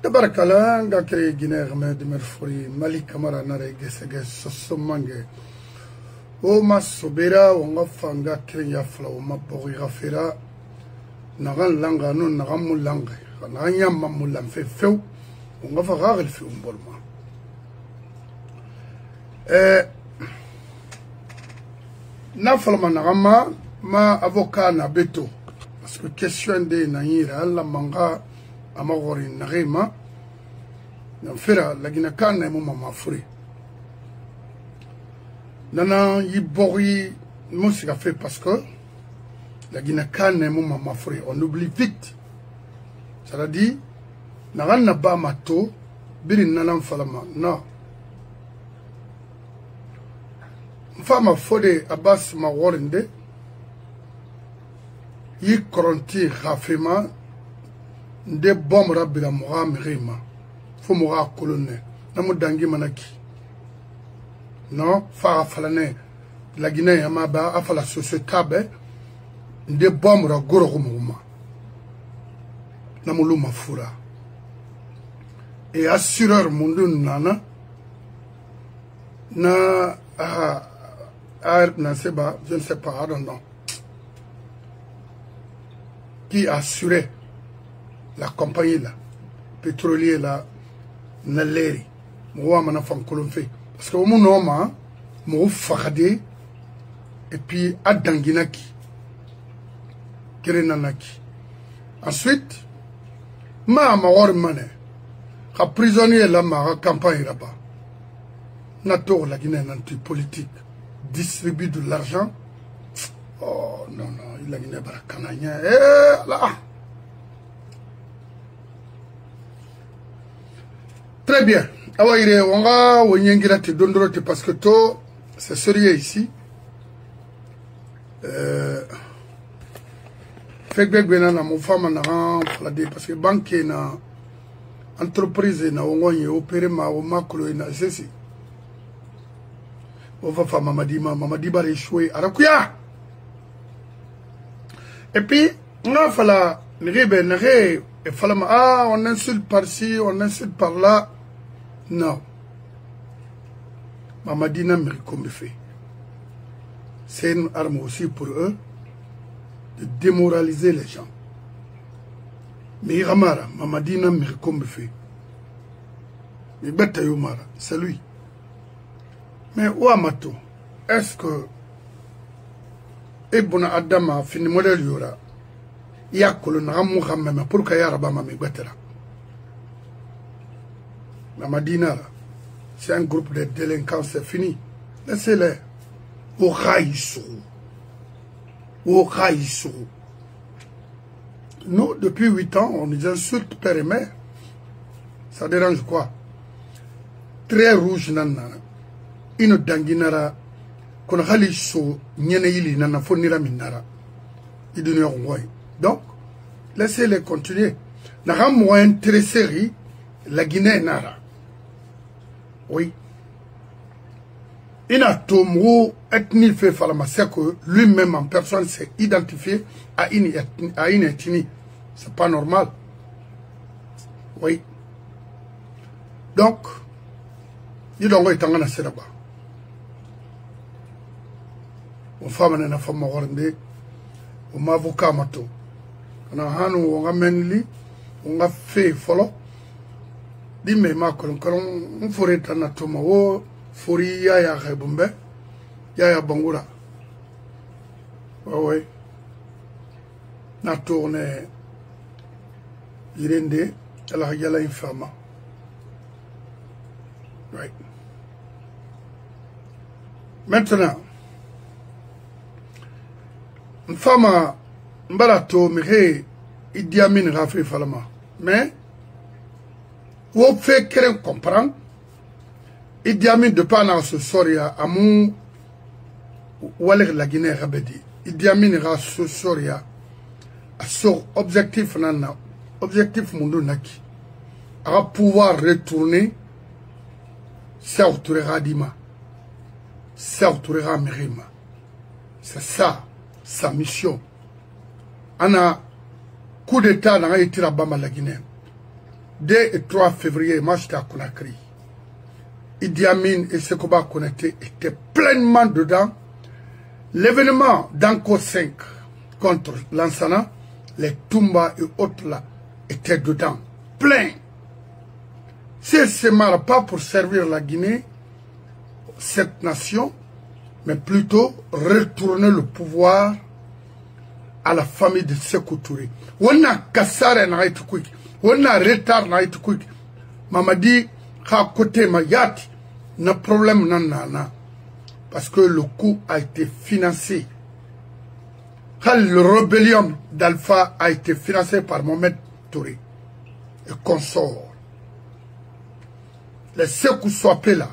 Tabarakala nga créé Guinée de Merfori Mali Camara nare gesege sosomange o ma sobera o nga fanga créé ya fla o ma bori rafera nagan langa no nagan mulanga na nyamma mulam fe few o nga fa gagal fi umbolma na falma nagama ma avocat na beto parce que question de naira la manga amagori nagema na fera la gina kana mo mama furi nana yibori musique fait parce que la gina kana mo mama furi on oublie vite ça veut dire na ba mato biri nana falama non fama fode abbas ma worinde yi koronti khafima de bom rabbiga moga mirima fo moga kolonne namu dangi manaki no fa falane la Guinée ma ba afala société de bom ra goro muma namu luma fura et assureur mundu nana na je ne sais pas, I don't know. Qui a assuré la compagnie là, pétrolier là, Naleri, moi m'en a fait un colombe. Parce que mon nom, mon farade, et puis Adanginaki, Kerenanaki. Ensuite, ma mané, a prisonnier là, ma campagne là-bas. Nato la Guinée anti-politique. Distribue de l'argent. Oh non, non, il a gagné Barakananya. Eh là. Très bien. Alors, il est, on va, on y est, on parce que tout, c'est sérieux ici. Fait que ben mon femme n'a pas parce que banque na entreprise na on y opéré ma au macro na ceci. On va faire Mamadi va échouer à Rakuya. Et puis, on a fait la on insulte par-ci, on insulte par-là. Non. Mamadi n'a pas comme fait. C'est une arme aussi pour eux de démoraliser les gens. Mais Iramara, Mamadi n'a pas comme fait. Mais Betayomara, c'est lui. Mais Ouamato, est-ce que Ibn Adama fini modèle yora Yakolo Naramouha même pour Kayarabama me betera. La Madina, c'est un groupe de délinquants, c'est fini. Laissez-les. Au Raïsou. Nous, depuis 8 ans, on nous insulte père et mère. Ça dérange quoi? Très rouge, nanana. Ino danginara kono hali so nyene yili nana fonira minara idunyo ngoy. Donc laissez-les continuer. Na rammo intéressé la Guinée nara. Oui. Ina tomo ethnie fait falama c'est que lui-même en personne s'est identifié à une ethnie. C'est pas normal. Oui. Donc il doit être en train on femme na femme warande o ma avocat mato na hanu on ga menli on ga fait folo di me ma ko on fori tan to ma o fori ya khabumbe ya bangura ouais na tourner irende ala yala infama right maintenant femme mbarato mire Idi Amin Rafi Falama mais vous fait qu'elle comprend Idi Amin de pas dans ce soria amu waler la Guinée rabedi Idi Amin ra ce soria à son objectif nana objectif mundu naki à pouvoir retourner Saoutourera Dima Saoutourera Mirima c'est ça sa mission. On a coup d'état dans la Guinée. 2 et 3 février, moi j'étais à Conakry. Idi Amin et Sekoba Konaté étaient pleinement dedans. L'événement d'Anko 5 contre Lansana, les Toumba et autres là, étaient dedans. Plein. C'est pas pour servir la Guinée, cette nation, mais plutôt retourner le pouvoir à la famille de Sékou Touré. On a cassare na été quick, on a retard na été quick. Mamadi a côté Mayati, n'a problème nanana. Parce que le coup a été financé. Le rébellion d'Alpha a été financé par Mohamed Touré et consort. Les Sékou Swapé là,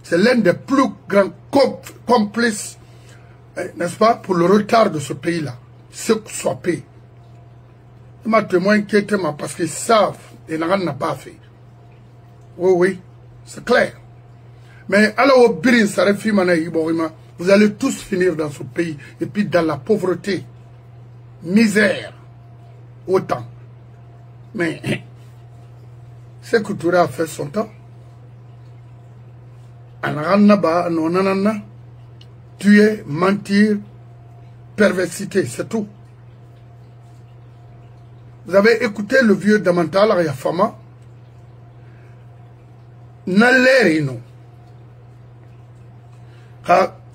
c'est l'un des plus grands complices, n'est-ce pas, pour le retard de ce pays-là. Sékou Swapé. Il m'a témoigné parce qu'ils savent et n'a pas fait. Oui, oui, c'est clair. Mais alors, vous allez tous finir dans ce pays et puis dans la pauvreté, misère, autant. Mais Sékou Touré a fait son temps. Tuer, mentir, perversité, c'est tout. Vous avez écouté le vieux Damantal Ayafama. N'allez-nous.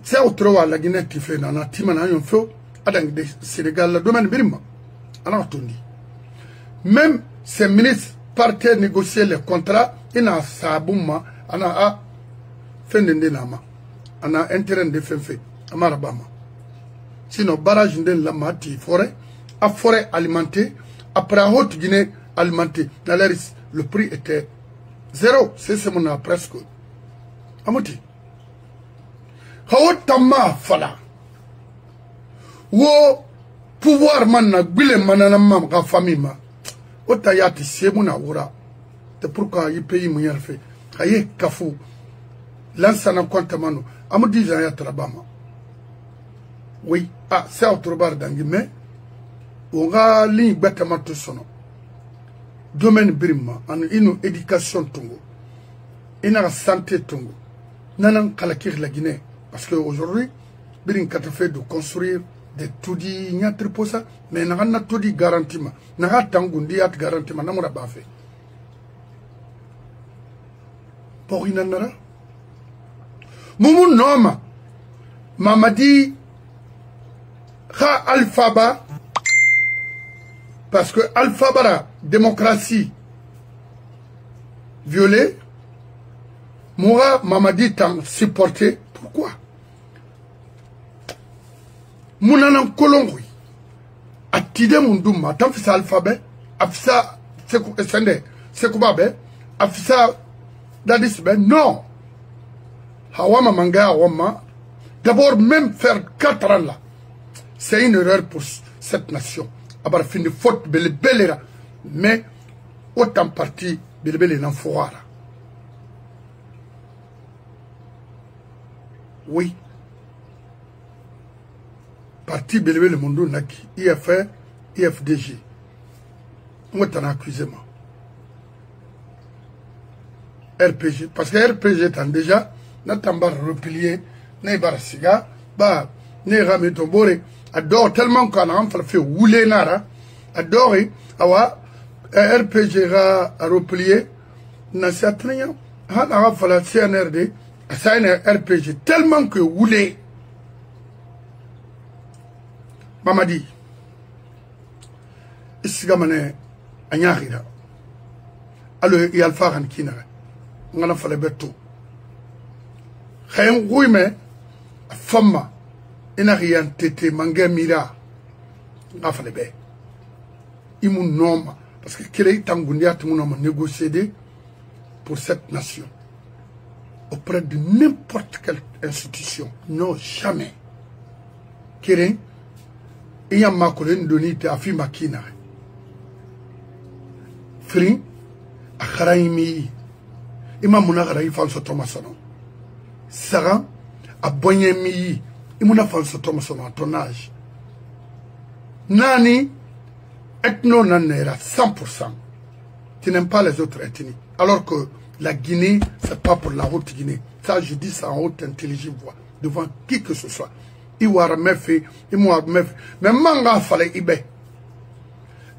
C'est autre chose la Guinée qui fait dans la Timana yon feu adang de Sénégal le domaine birima ana tondi même ces ministres partaient négocier les contrats ina sabuma ana a fendende nama ana intérêt de fait amara bama sinon barrage de la mati forêt à forêt alimentée après haute Guinée alimentée le prix était 0 c'est mon presque amoti Hawatama fala. Wo pouvoir manna gbile manana mam ka famille ma. Otayati semuna wura. C'est pourquoi il pays mu yarfe. Aye kafu. Lansana kontamano. Amudi ya trabama. Oui, ah c'est autre bar dangi mais on ga ligne betama to sono. Domaine birima en une éducation tongo. Ina santé tongo. Nanan kalakir la Guinée. Parce qu'aujourd'hui, il fait de construire des toudis, il y a ça, mais il y a un toudi garanti. Il y a un garanti, il y a pas fait. Pour une année, Moumou Noma, Mamadi, Kha Alphaba, parce que Alphaba, démocratie violée, Moura Mamadi t'en supporté. Pourquoi? Mounanan kolongui. Atide munduma. Tant fisa alphabet. Afisa Sekoubabe. Afisa Dadisbe. Non. Hawama manga hawama. D'abord, même faire 4 ans là. C'est une erreur pour cette nation. Abar fin de faute belera. Mais, autant parti belebele nan fouara. Oui. Parti Belébé le Mondo Naki, IFR, IFDG. Moi, t'en as accusé, moi. RPG. Parce que RPG est déjà, n'attend pas replié, n'est pas siga, bah, n'est ramé ton boré. Adore tellement qu'on a fait rouler nara. Adore, awa, RPG a replié, n'a pas tenu, a fallu CNRD. Ça a un RPG tellement que roulé. Mamadi. Isigamane anyahira. Alors il y a le phare en Kina. On a fait le béton. Rien oui mais femme. Il n'a rien tété manga mira. On a fait le bé. Il m'a nommé parce que quel est tangundia tout le monde a négocié pour cette nation. Auprès de n'importe quelle institution. Non, jamais. Kérin, il y a ma collègue de Nite à Fimakina. Frin, à Karaimi, il m'a mon agaraï François Thomason. Sarah, à Boyemi, il m'a François Thomason à ton âge. Nani, ethno nanera 100%. Tu n'aimes pas les autres ethnies. Alors que la Guinée, c'est pas pour la haute Guinée. Ça, je dis ça en haute intelligible voix. Devant qui que ce soit. Iwaramefe, Imouamefe. Mais manga fallait ibe.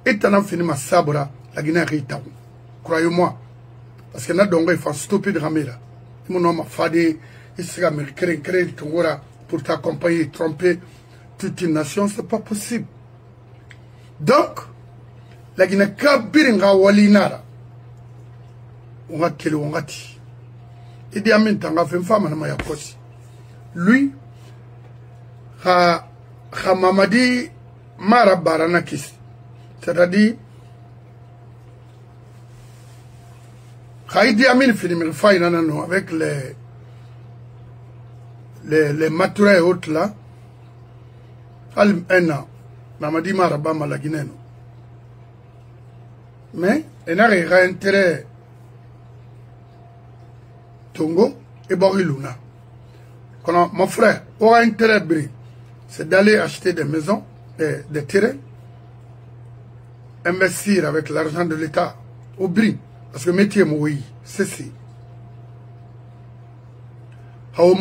Et t'en as fini ma sabra, la Guinée Ritaou. Croyez-moi. Parce que là, donc, il faut stopper de ramer là. Mon nom a fadé, il sera créé pour t'accompagner, tromper toute une nation, c'est pas possible. Donc, la Guinée Kabiringa Walinara. On va quel on va dire. Il dit à Mintanga, fait une femme à Maya Kosi. Lui, Mamadi Marabaranakis. C'est-à-dire, Idi Amin finit avec les maturés et autres là. Al-Enna, Mamadi Marabama la Guinée. Mais, il n'a rien intérêt. Tongo et Boriluna. Mon frère aura intérêt, c'est d'aller acheter des maisons, des terrains, investir avec l'argent de l'État au bris. Parce que le métier, oui, c'est si. Vaut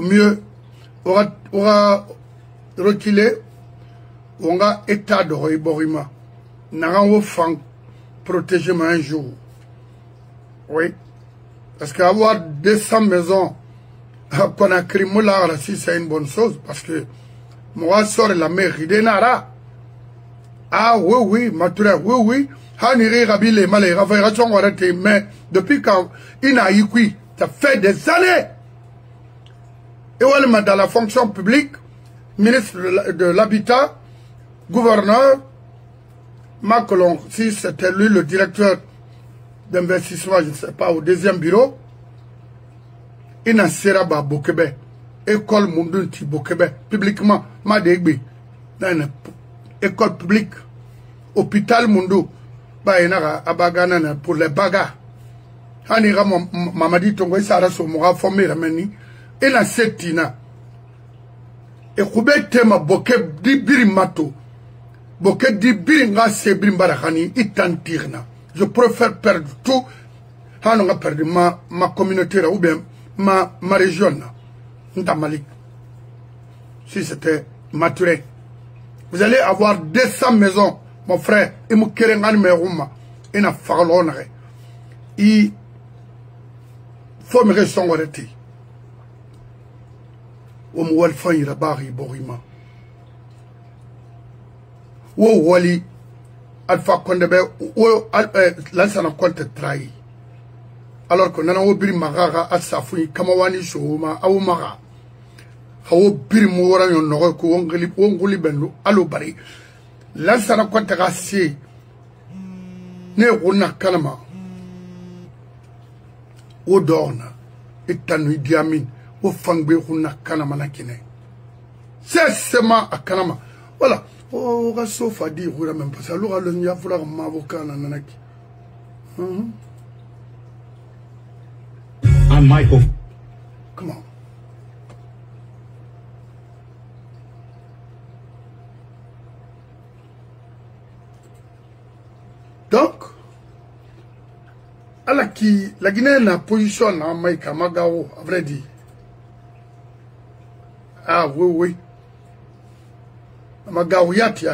mieux, aura reculé, on a état de Roïborima. N'a pas fan protéger un jour. Oui. Parce qu'avoir 200 maisons qu'on a créé là, c'est une bonne chose. Parce que moi, sort la mer, il nara. Ah oui, mature, oui. Haniri Rabile, Malé, Raffaïration, arrêté. Mais depuis quand il a eu qui, ça fait des années. Et voilà, dans la fonction publique, ministre de l'Habitat, gouverneur, Macron, si c'était lui le directeur d'investissement, je ne sais pas, au deuxième bureau, il n'a sera pas Bokebe, école Mundunti Bokebe, publiquement, Madegbe, dans une école publique, hôpital Mundu, Baïnara, Abagana, pour les bagarres. Hanira Mamadi Tongo, il s'arrête sur mon formé, Rameni, il n'a setina. Et Koubé Tema Bokeb, di Birimato. Boké di biringa se birimbarakani itantirna. Je préfère perdre tout. On a perdu ma communauté ou bien ma région. Malik. Si c'était maturé. Vous allez avoir 200 maisons, mon frère. Et mon kérengan me rouma. Et na farlonere. Il faut me rester en arrêté. Ou m'oualfan ira bari borima. Wo wali Alpha Condebe wo lansana compte trahi alors que nana wo biri magaga asafu kamawani shoma awu maga hawo biri mo wora yon no ko wonguli bendu alo bari lansana compte ga si ne wona kalama wo dona itanu diamin wo fangbe wona kanama nakine c'est seulement akanama voilà. Oh, sauf à dire, même pas ça. Alors, il y a un avocat dans I'm Michael. Comment? Donc, à la Guinée n'a position en Maïka Magao, à vrai dire. Ah, oui. Magao yati.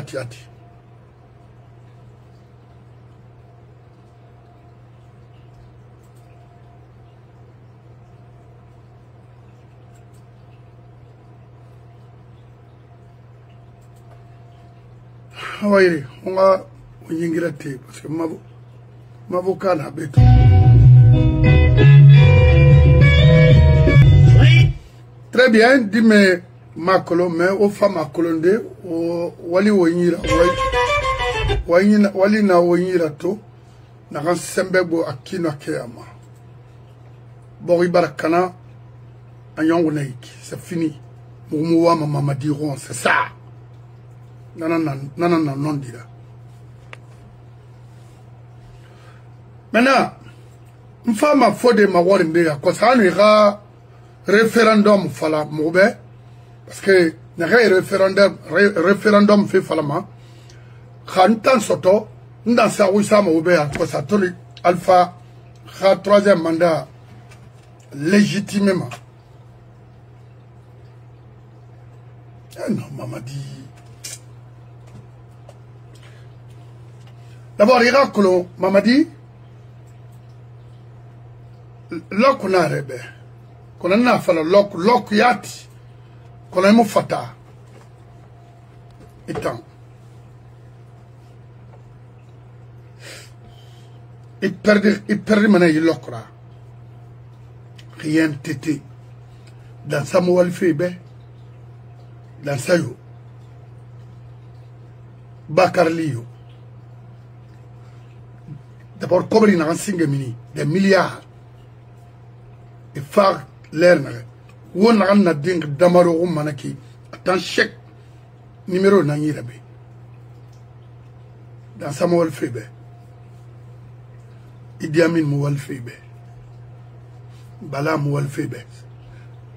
Oui, on va y ingréter parce que m'avocat n'a pas tout. Très bien, dis-moi. Makolo mais aux femmes à colonde au wali wonyira wali na wonyira to na kan sembego akino kiyama bori barakana anyongo neiki c'est fini muwa mama diront c'est ça nanana non dira maintenant une femme a fodé ma warinde ya ko ça ira référendum fala moube. Parce que le référendum fait falama Khantan Soto, dans sa Wissama Oubert, pour sa tolu Alpha, 3e mandat légitimement. Ah non, Mamadi. D'abord, Irakolo, Mamadi, là qu'on a rêvé, qu'on a fait le loc yati, qu'on a fata. Étant. Il perdit maintenant il l'okra. Rien t'était. Dans sa moual fébé, dans sa yo, Bakarliyo. D'abord, comme il y a un signe des milliards, et faire l'air, on a un ding d'amaro manaki, attends chèque numéro n'angirabe. Dans sa moual fébé. Idi Amin moual fébé. Bala moual fébé.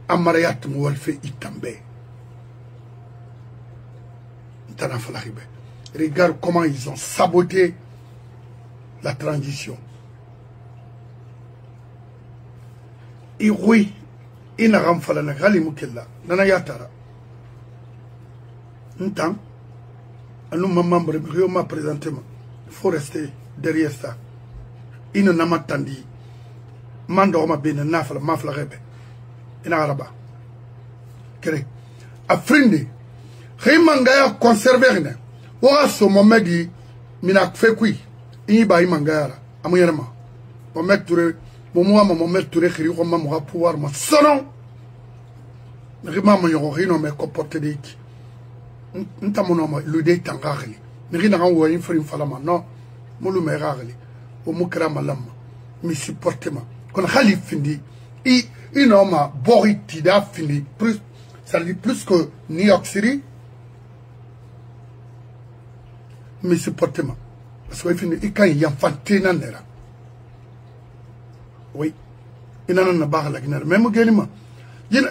Amarayat moual fé itambe. Regarde comment ils ont saboté la transition. Et oui, il n'a pas fait la gali mukella. Nana yatara. Un temps, nous membre m'a présenté. Il faut rester derrière ça. Il n'a pas attendu. Mando ma bene nafla mafla rebe. Ina araba. Kere. Afrindi. Mangaya conserver ne. Oga so momedi mina fekui. Ini ba mangaya amuyerma. Momet Touré, Momet Touré khiri ko mamu pouvoir ma sonon. Rima mo yo rino me comporter dik. Ntamono ma le de tangari. Nirina kan wo yin frin falama non. Mulu me ragli. O mukra malam. Mi supportement. Kon khali findi. I no ma bori tida findi. Plus ça dit plus que New York City. Mais supportement. Parce qu'il quand il y a un nera. Oui. Il n'en a pas la Guinée. Même Guinée.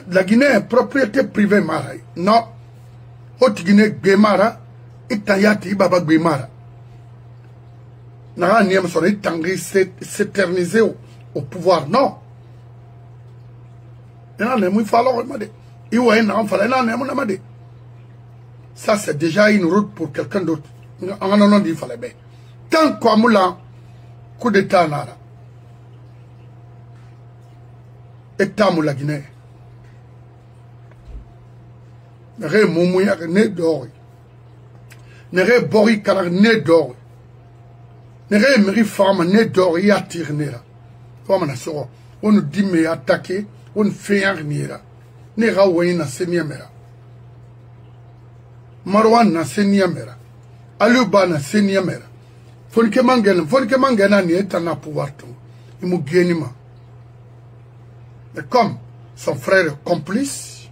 La Guinée est propriété privée Mara. Non. Haute Guinée, Guémara. Itayati, Baba Guémara. N'a rien sur les tangris s'éterniser au pouvoir. Non. Il n'en a pas fallu. Il y a un enfant. Il n'en a pas. Ça, c'est déjà une route pour quelqu'un d'autre. En non dit fallait bien. Tant qu'on moula, coup d'état nara. État moula Guinée. Nere moumouya ne d'or. Nere bori kanak ne d'or. Nere meri femme ne d'or y attire nera. Femme na soro. On nous dit mais attaquer, on fait un nera. Nera oué na seniamera. Marwan na seniamera. Aluba na seniamera. Fonke mangena ni etana pouvoir tout. Il m'a gagné. Mais comme son frère complice,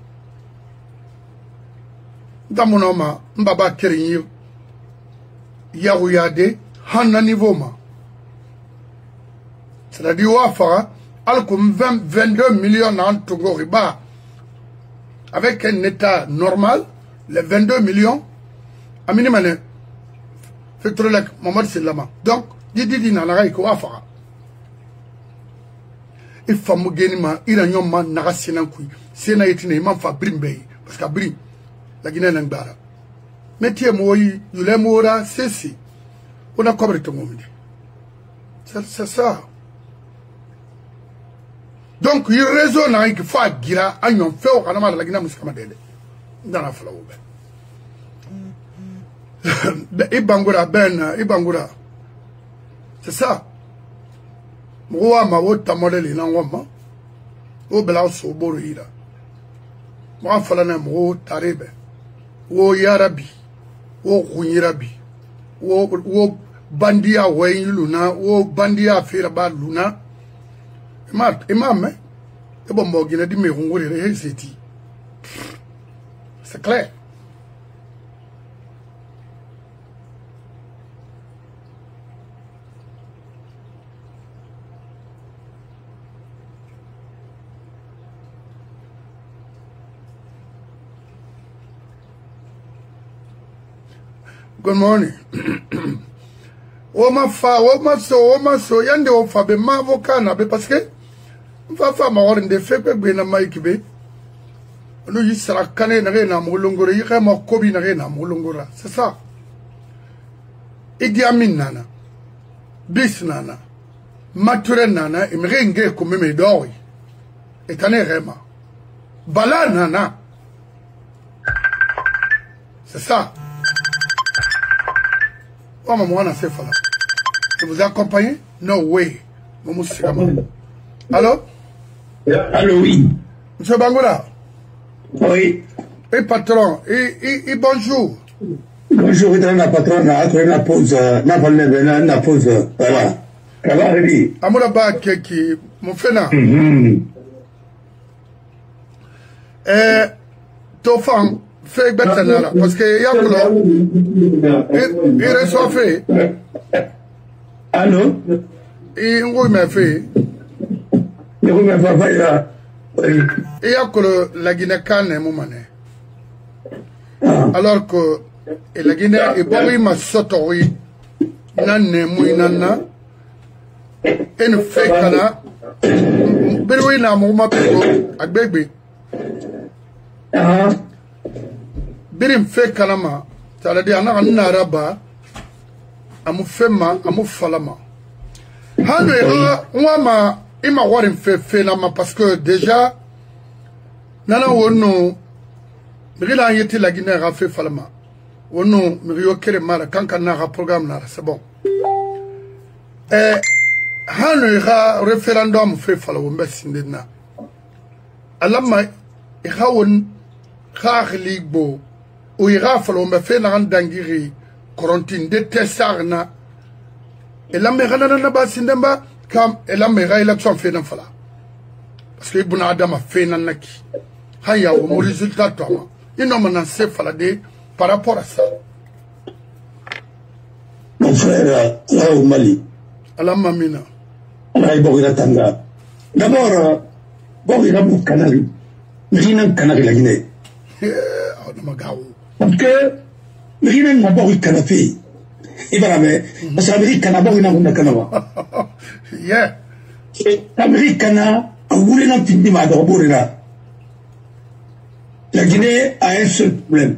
dans mon homme, Mbaba Kerinyi, Yahouyade, Hanna niveau ma. C'est-à-dire, Wafara, alcoum 22 millions en Togo Riba, avec un état normal, les 22 millions, à minimum, fait trop le moment c'est là. Donc, dit nanaga ko afara. Il faut me gagner ma iranyon man naga senankui. Sena yetine imam fa brimbe parce que brim la Guinée n'angbara. Métier moyi yule mora ceci. On a couvert tout le monde. C'est ça. Donc, il raisonne avec qu'il faut gira agnon fait au canama la Guinée muskamadele. Dans la floue. Ibangura Ibangura. C'est ça. Moi, ma haute modèle in Angoma. Au Blau Soborira. Moi, Falanem, O Taribe. O Yarabi. O Huirabi. O Bandia Wayne Luna. O Bandia Firaba Luna. Imam, et bon, Morgan a dit, mais on va réciter. C'est clair. Good morning. Oma so yande o fa be ma avocat na be parce que va fa ma wor nde fe be na mai kibe. No yisra kane na na mulungora yi ma kobi na na mulungora. C'est ça. Idi Amin nana. Bis nana. Mature nana imrenge comme me dori. Etane rema. Bala nana. C'est ça. Oh, maman, on a fait fala. Je vous accompagne? No way. Maman, c'est comme allô? Allô, oui. Monsieur Bangola? Oui. Et patron, et bonjour. Bonjour, la patronne, la pause, la pause, voilà. Ça va, Rémi? Amoura ba qui mon fena. Tofan, fait bêtanara, parce que Yakula, il reçoit fait. Allô? Et on m'a fait. Il m'a fait là. Et Yakula, la Guinée-Cane est mon mané. Alors que la Guinée est bon, il m'a sauté. Nanne mouinana. Et nous fait cana. Berouina mouma pego. Ak bébé. Birim fait kanama. Ça veut dire ana naraba. Amu fema, amu falama. Hano wama ima warim fait nama parce que déjà nana wono Mrila yeti la Guinée a fait falama. Wono mrio kere mara kanka na programme na c'est bon. Hano ira référendum fait falawo mbesindina. Alama ira won khagli bo o ira falawo mbe na ndangiri quarantine de tesarna. Elama ira na basindemba kam elama ira election fait na fala. Parce que ibuna adama fait na naki. Haya wo mo résultat toi. Il n'a pas fait par rapport à ça. Mon frère, là au Mali. Allah mamina. Allah est bon, il attendra. D'abord, bon, il a beaucoup de canari. Mais il n'a pas canari la Guinée. Parce que, mais il n'a pas eu de canapé. Il va la mettre. Parce que l'Amérique n'a pas eu de canapé. Yeah. L'Amérique n'a pas eu de canapé. La Guinée a un seul problème.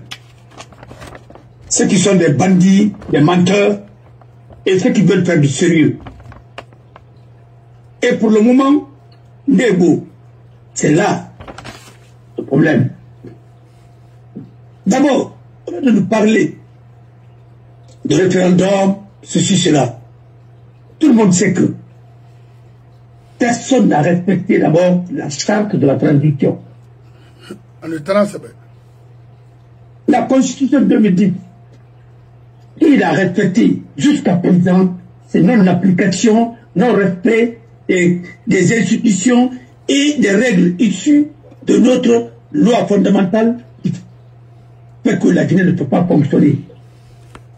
Ceux qui sont des bandits, des menteurs, et ceux qui veulent faire du sérieux. Et pour le moment, Nebo, c'est là le problème. D'abord, on a de nous parler de référendum, ceci, cela. Tout le monde sait que personne n'a respecté d'abord la charte de la transition. La Constitution de 2010, il a respecté jusqu'à présent ces non-applications, non-respect des institutions et des règles issues de notre loi fondamentale qui fait que la Guinée ne peut pas fonctionner.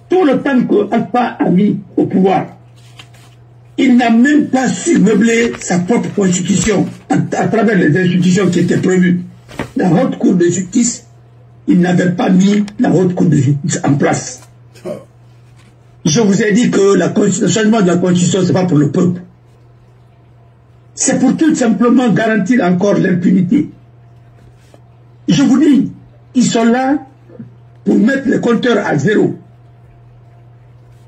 Tout le temps que Alpha a mis au pouvoir, il n'a même pas su meubler sa propre constitution à travers les institutions qui étaient prévues. La haute cour de justice, il n'avait pas mis la haute cour de justice en place. Je vous ai dit que le changement de la constitution, ce n'est pas pour le peuple. C'est pour tout simplement garantir encore l'impunité. Je vous dis, ils sont là pour mettre les compteurs à zéro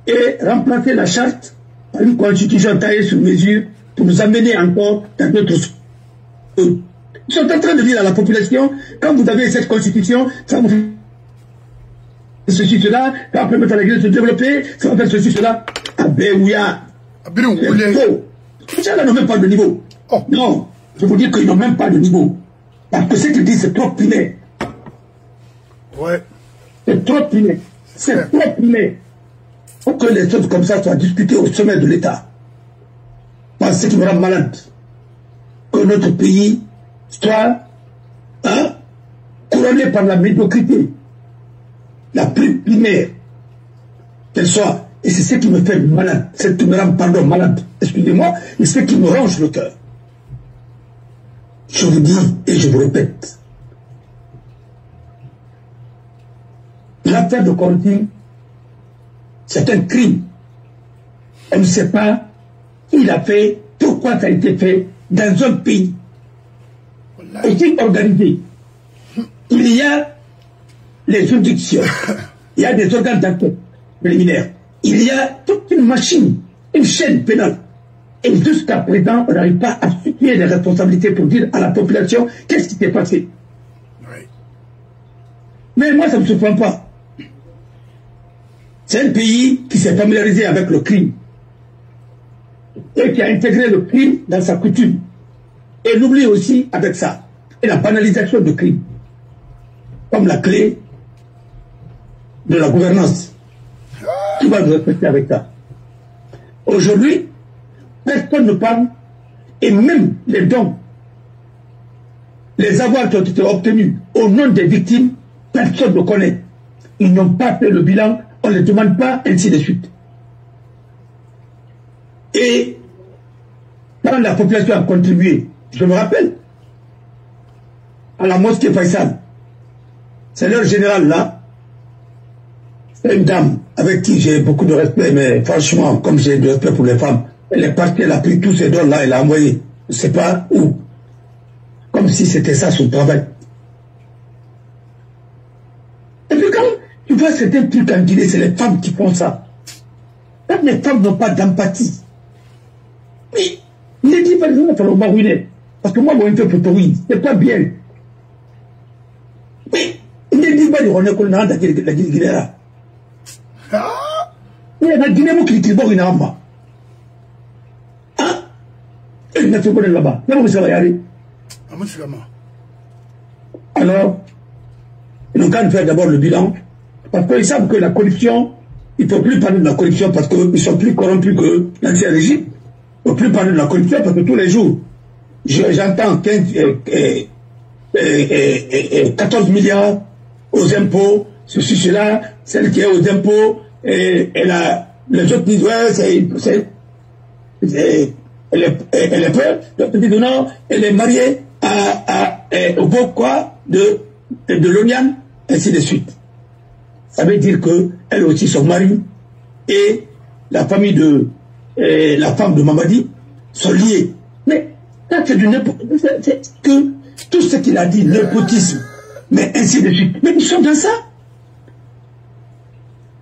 et remplacer la charte par une constitution taillée sur mesure pour nous amener encore dans d'autres choses. Ils sont en train de dire à la population, quand vous avez cette constitution, ça vous fait ceci, cela, ça va permettre à la Guinée de se développer, ça va faire ceci, cela. Ah ben oui, c'est faux. Ces là n'ont même pas de niveau. Oh. Non, je vous dis qu'ils n'ont même pas de niveau. Parce que ce qu'ils disent, c'est trop primaire. Ouais. C'est trop primaire. C'est trop primaire. Il faut que les choses comme ça soient discutées au sommet de l'État. Parce que ce qui me rend malade, que notre pays soit couronné par la médiocrité, la plus primaire qu'elle soit. Et c'est ce qui me fait malade, c'est ce qui me rend, pardon, malade, excusez-moi, et c'est ce qui me ronge le cœur. Je vous dis et je vous répète, l'affaire de Corinthians C'est un crime. On ne sait pas qui l'a fait, pourquoi ça a été fait dans un pays aussi organisé. Il y a les juridictions, il y a des organes d'enquête préliminaires, il y a toute une machine, une chaîne pénale. Et jusqu'à présent, on n'arrive pas à situer les responsabilités pour dire à la population qu'est-ce qui s'est passé. Oui. Mais moi, ça ne me surprend pas. C'est un pays qui s'est familiarisé avec le crime et qui a intégré le crime dans sa coutume. Et n'oublie aussi avec ça, et la banalisation du crime, comme la clé de la gouvernance. Qui va nous respecter avec ça? Aujourd'hui, personne ne parle, et même les dons, les avoirs qui ont été obtenus au nom des victimes, personne ne connaît. Ils n'ont pas fait le bilan, on ne les demande pas, ainsi de suite. Et quand la population a contribué, je me rappelle, à la mosquée Faisal, c'est leur général là, c'est une dame avec qui j'ai beaucoup de respect, mais franchement, comme j'ai de respect pour les femmes, elle est partie, elle a pris tous ces dons là, elle a envoyé, je ne sais pas où, comme si c'était ça son travail. Et puis quand tu vois certains trucs en Guinée, c'est les femmes qui font ça. Quand les femmes n'ont pas d'empathie, mais ne dis pas que il va falloir m'arruiner. Parce que moi, mon fait pour oui, c'est pas bien. Mais ne dis pas que on est qu'on a la Guinée là. Il y a la Guinée qui dit bon, il a un bas. Ah, il n'a fait quoi là-bas? Comment ça va y aller? Alors, ils n'ont qu'à faire d'abord le bilan. Parce qu'ils savent que la corruption, il ne faut plus parler de la corruption parce qu'ils sont plus corrompus que l'ancien régime. Il ne faut plus parler de la corruption parce que tous les jours, j'entends 14 milliards aux impôts, ceci, cela, celle qui est aux impôts, et les autres disent, ouais, elle est peur, l'autre dit non, elle est mariée au beau quoi de l'Onian, ainsi de suite. Ça veut dire qu'elle aussi, son mari et la famille de la femme de Mamadi sont liés. Mais ça, c'est du n'importe quoi. C'est que tout ce qu'il a dit, népotisme, mais ainsi de suite. Mais ils sont dans ça.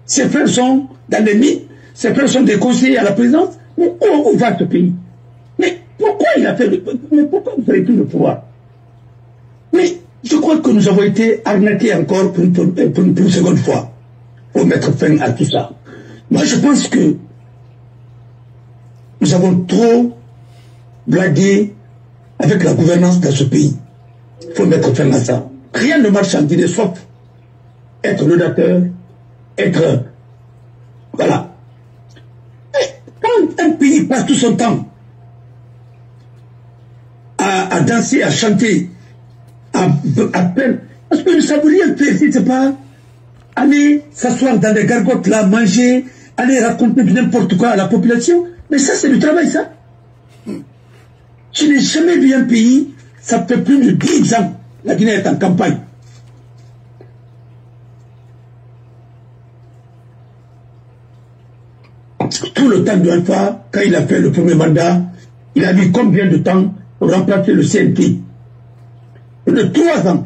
Ses frères sont dans les mythes, ses frères sont des conseillers à la présidence. Mais où va ce pays? Mais pourquoi il a fait mais pourquoi vous avez pris le pouvoir? Mais je crois que nous avons été arnaqués encore pour une seconde fois pour mettre fin à tout ça. Moi, je pense que nous avons trop blagué avec la gouvernance dans ce pays. Il faut mettre fin à ça. Rien ne marche en Guinée sauf être le donateur, être... Voilà. Et quand un pays passe tout son temps à danser, à chanter, à peine... Parce que ça veut rien faire, c'est pas aller s'asseoir dans des gargotes là, manger, aller raconter n'importe quoi à la population. Mais ça, c'est du travail, ça. Je n'ai jamais vu un pays, ça fait plus de 10 ans, la Guinée est en campagne. Tout le temps de Alpha, quand il a fait le premier mandat, il a mis combien de temps pour remplacer le CNT? De 3 ans.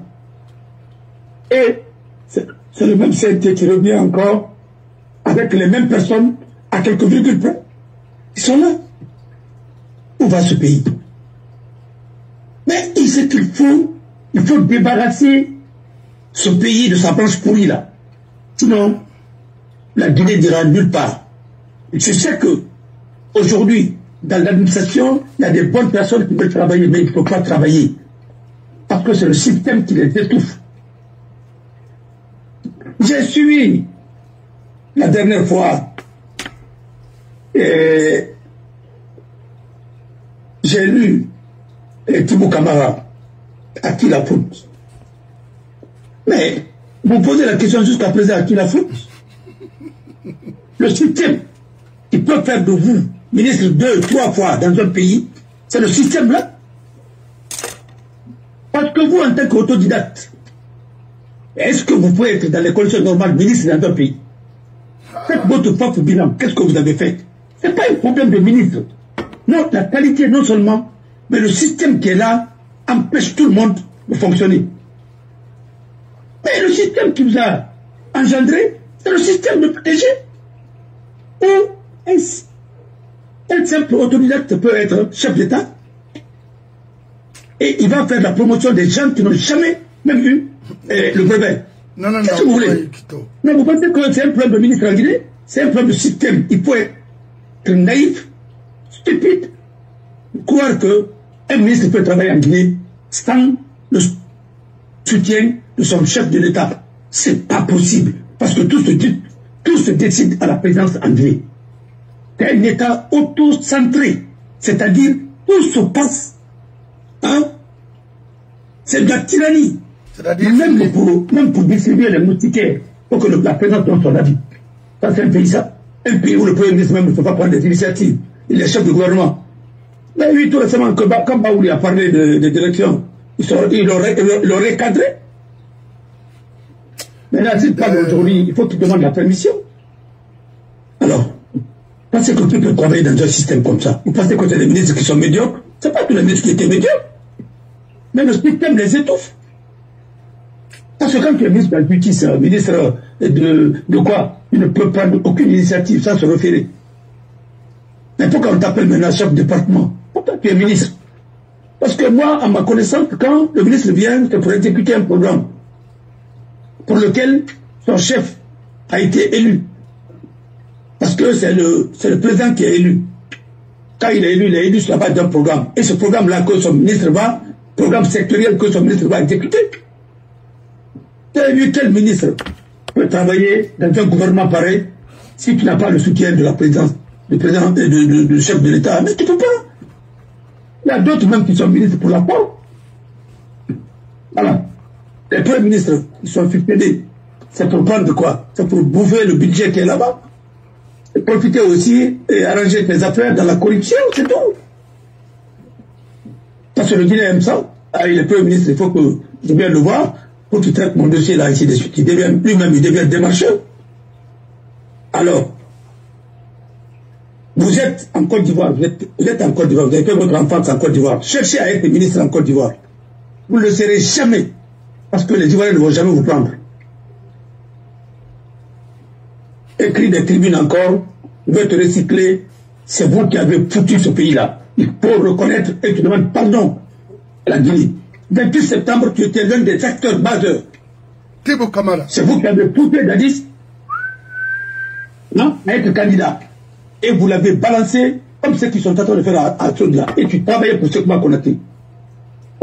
Et c'est le même CNT qui revient encore avec les mêmes personnes à quelques virgules près. Ils sont là. Où va ce pays? Mais il sait qu'il faut débarrasser ce pays de sa branche pourrie là. Sinon, la Guinée n'ira nulle part. Et je sais que aujourd'hui, dans l'administration, il y a des bonnes personnes qui veulent travailler, mais il ne faut pas travailler. Parce que c'est le système qui les étouffe. J'ai suivi la dernière fois, j'ai lu Tibou Kamara, à qui la faute? Mais vous posez la question jusqu'à présent, à qui la faute? Le système qui peut faire de vous ministre 2, 3 fois dans un pays, c'est le système là. Parce que vous, en tant qu'autodidacte, est-ce que vous pouvez être dans les conditions normales ministre dans un pays? Faites votre propre bilan. Qu'est-ce que vous avez fait? Ce n'est pas un problème de ministre. Non, la qualité non seulement, mais le système qui est là empêche tout le monde de fonctionner. Mais le système qui vous a engendré, c'est le système de PDG. Où un simple autodidacte peut être chef d'État et il va faire la promotion des gens qui n'ont jamais même eu le brevet. Non, non, qu'est-ce que vous voulez? Non, vous pensez que c'est un problème de ministre en Guinée? C'est un problème de système. Il faut être naïf, stupide, croire qu'un ministre peut travailler en Guinée sans le soutien de son chef de l'État. C'est pas possible. Parce que tout se décide à la présidence en Guinée. C'est un État auto-centré. C'est-à-dire, tout se passe. Hein? C'est de la tyrannie. Même pour distribuer les moustiquaires, pour que la présidence donne son avis. Ça, c'est un pays, ça. Un pays où le Premier ministre même ne peut pas prendre des initiatives. Il est chef de gouvernement. Mais oui, tout récemment, quand Baouli a parlé de direction, il aurait cadré. Mais là, s'il parle aujourd'hui, il faut qu'il demande la permission. Alors, pensez que tu peux travailler dans un système comme ça. Vous pensez que c'est des ministres qui sont médiocres? Ce n'est pas tous les ministres qui étaient médiocres. Mais le système les étouffe. Parce que quand tu es ministre de la justice, ministre de quoi? Tu ne peux prendre aucune initiative sans se référer. Mais pourquoi on t'appelle maintenant chef de département? Pourquoi tu es ministre? Parce que moi, à ma connaissance, quand le ministre vient, c'est pour exécuter un programme pour lequel son chef a été élu. Parce que c'est le président qui est élu. Quand il est élu sur la base d'un programme. Et ce programme-là que son ministre programme sectoriel que son ministre va exécuter. Tu as vu quel ministre peut travailler dans un gouvernement pareil si tu n'as pas le soutien de la présidence, du chef de l'État? Mais tu ne peux pas. Il y a d'autres même qui sont ministres pour la part. Voilà. Les premiers ministres, ils sont succédés. C'est pour prendre quoi? C'est pour bouffer le budget qui est là-bas. Et profiter aussi et arranger tes affaires dans la corruption, c'est tout. Parce que le Guinéen aime ça. Ah, il est premier ministre, il faut que je vienne le voir pour qu'il traite mon dossier là, ici de suite. Lui-même, il devient démarcheur. Alors, vous êtes en Côte d'Ivoire, vous êtes en Côte d'Ivoire, vous avez fait votre enfance en Côte d'Ivoire. Cherchez à être ministre en Côte d'Ivoire. Vous ne le serez jamais. Parce que les Ivoiriens ne vont jamais vous prendre. Écrit des tribunes encore, vous vais te recycler, c'est vous qui avez foutu ce pays-là. Il faut reconnaître et tu demandes pardon à la Guinée. 28 septembre, tu étais l'un des acteurs majeurs. C'est vous qui avez poussé Dadis, non, à être candidat. Et vous l'avez balancé comme ceux qui sont en train de faire à Tsodla. Et tu travaillais pour ceux qui m'ont connecté.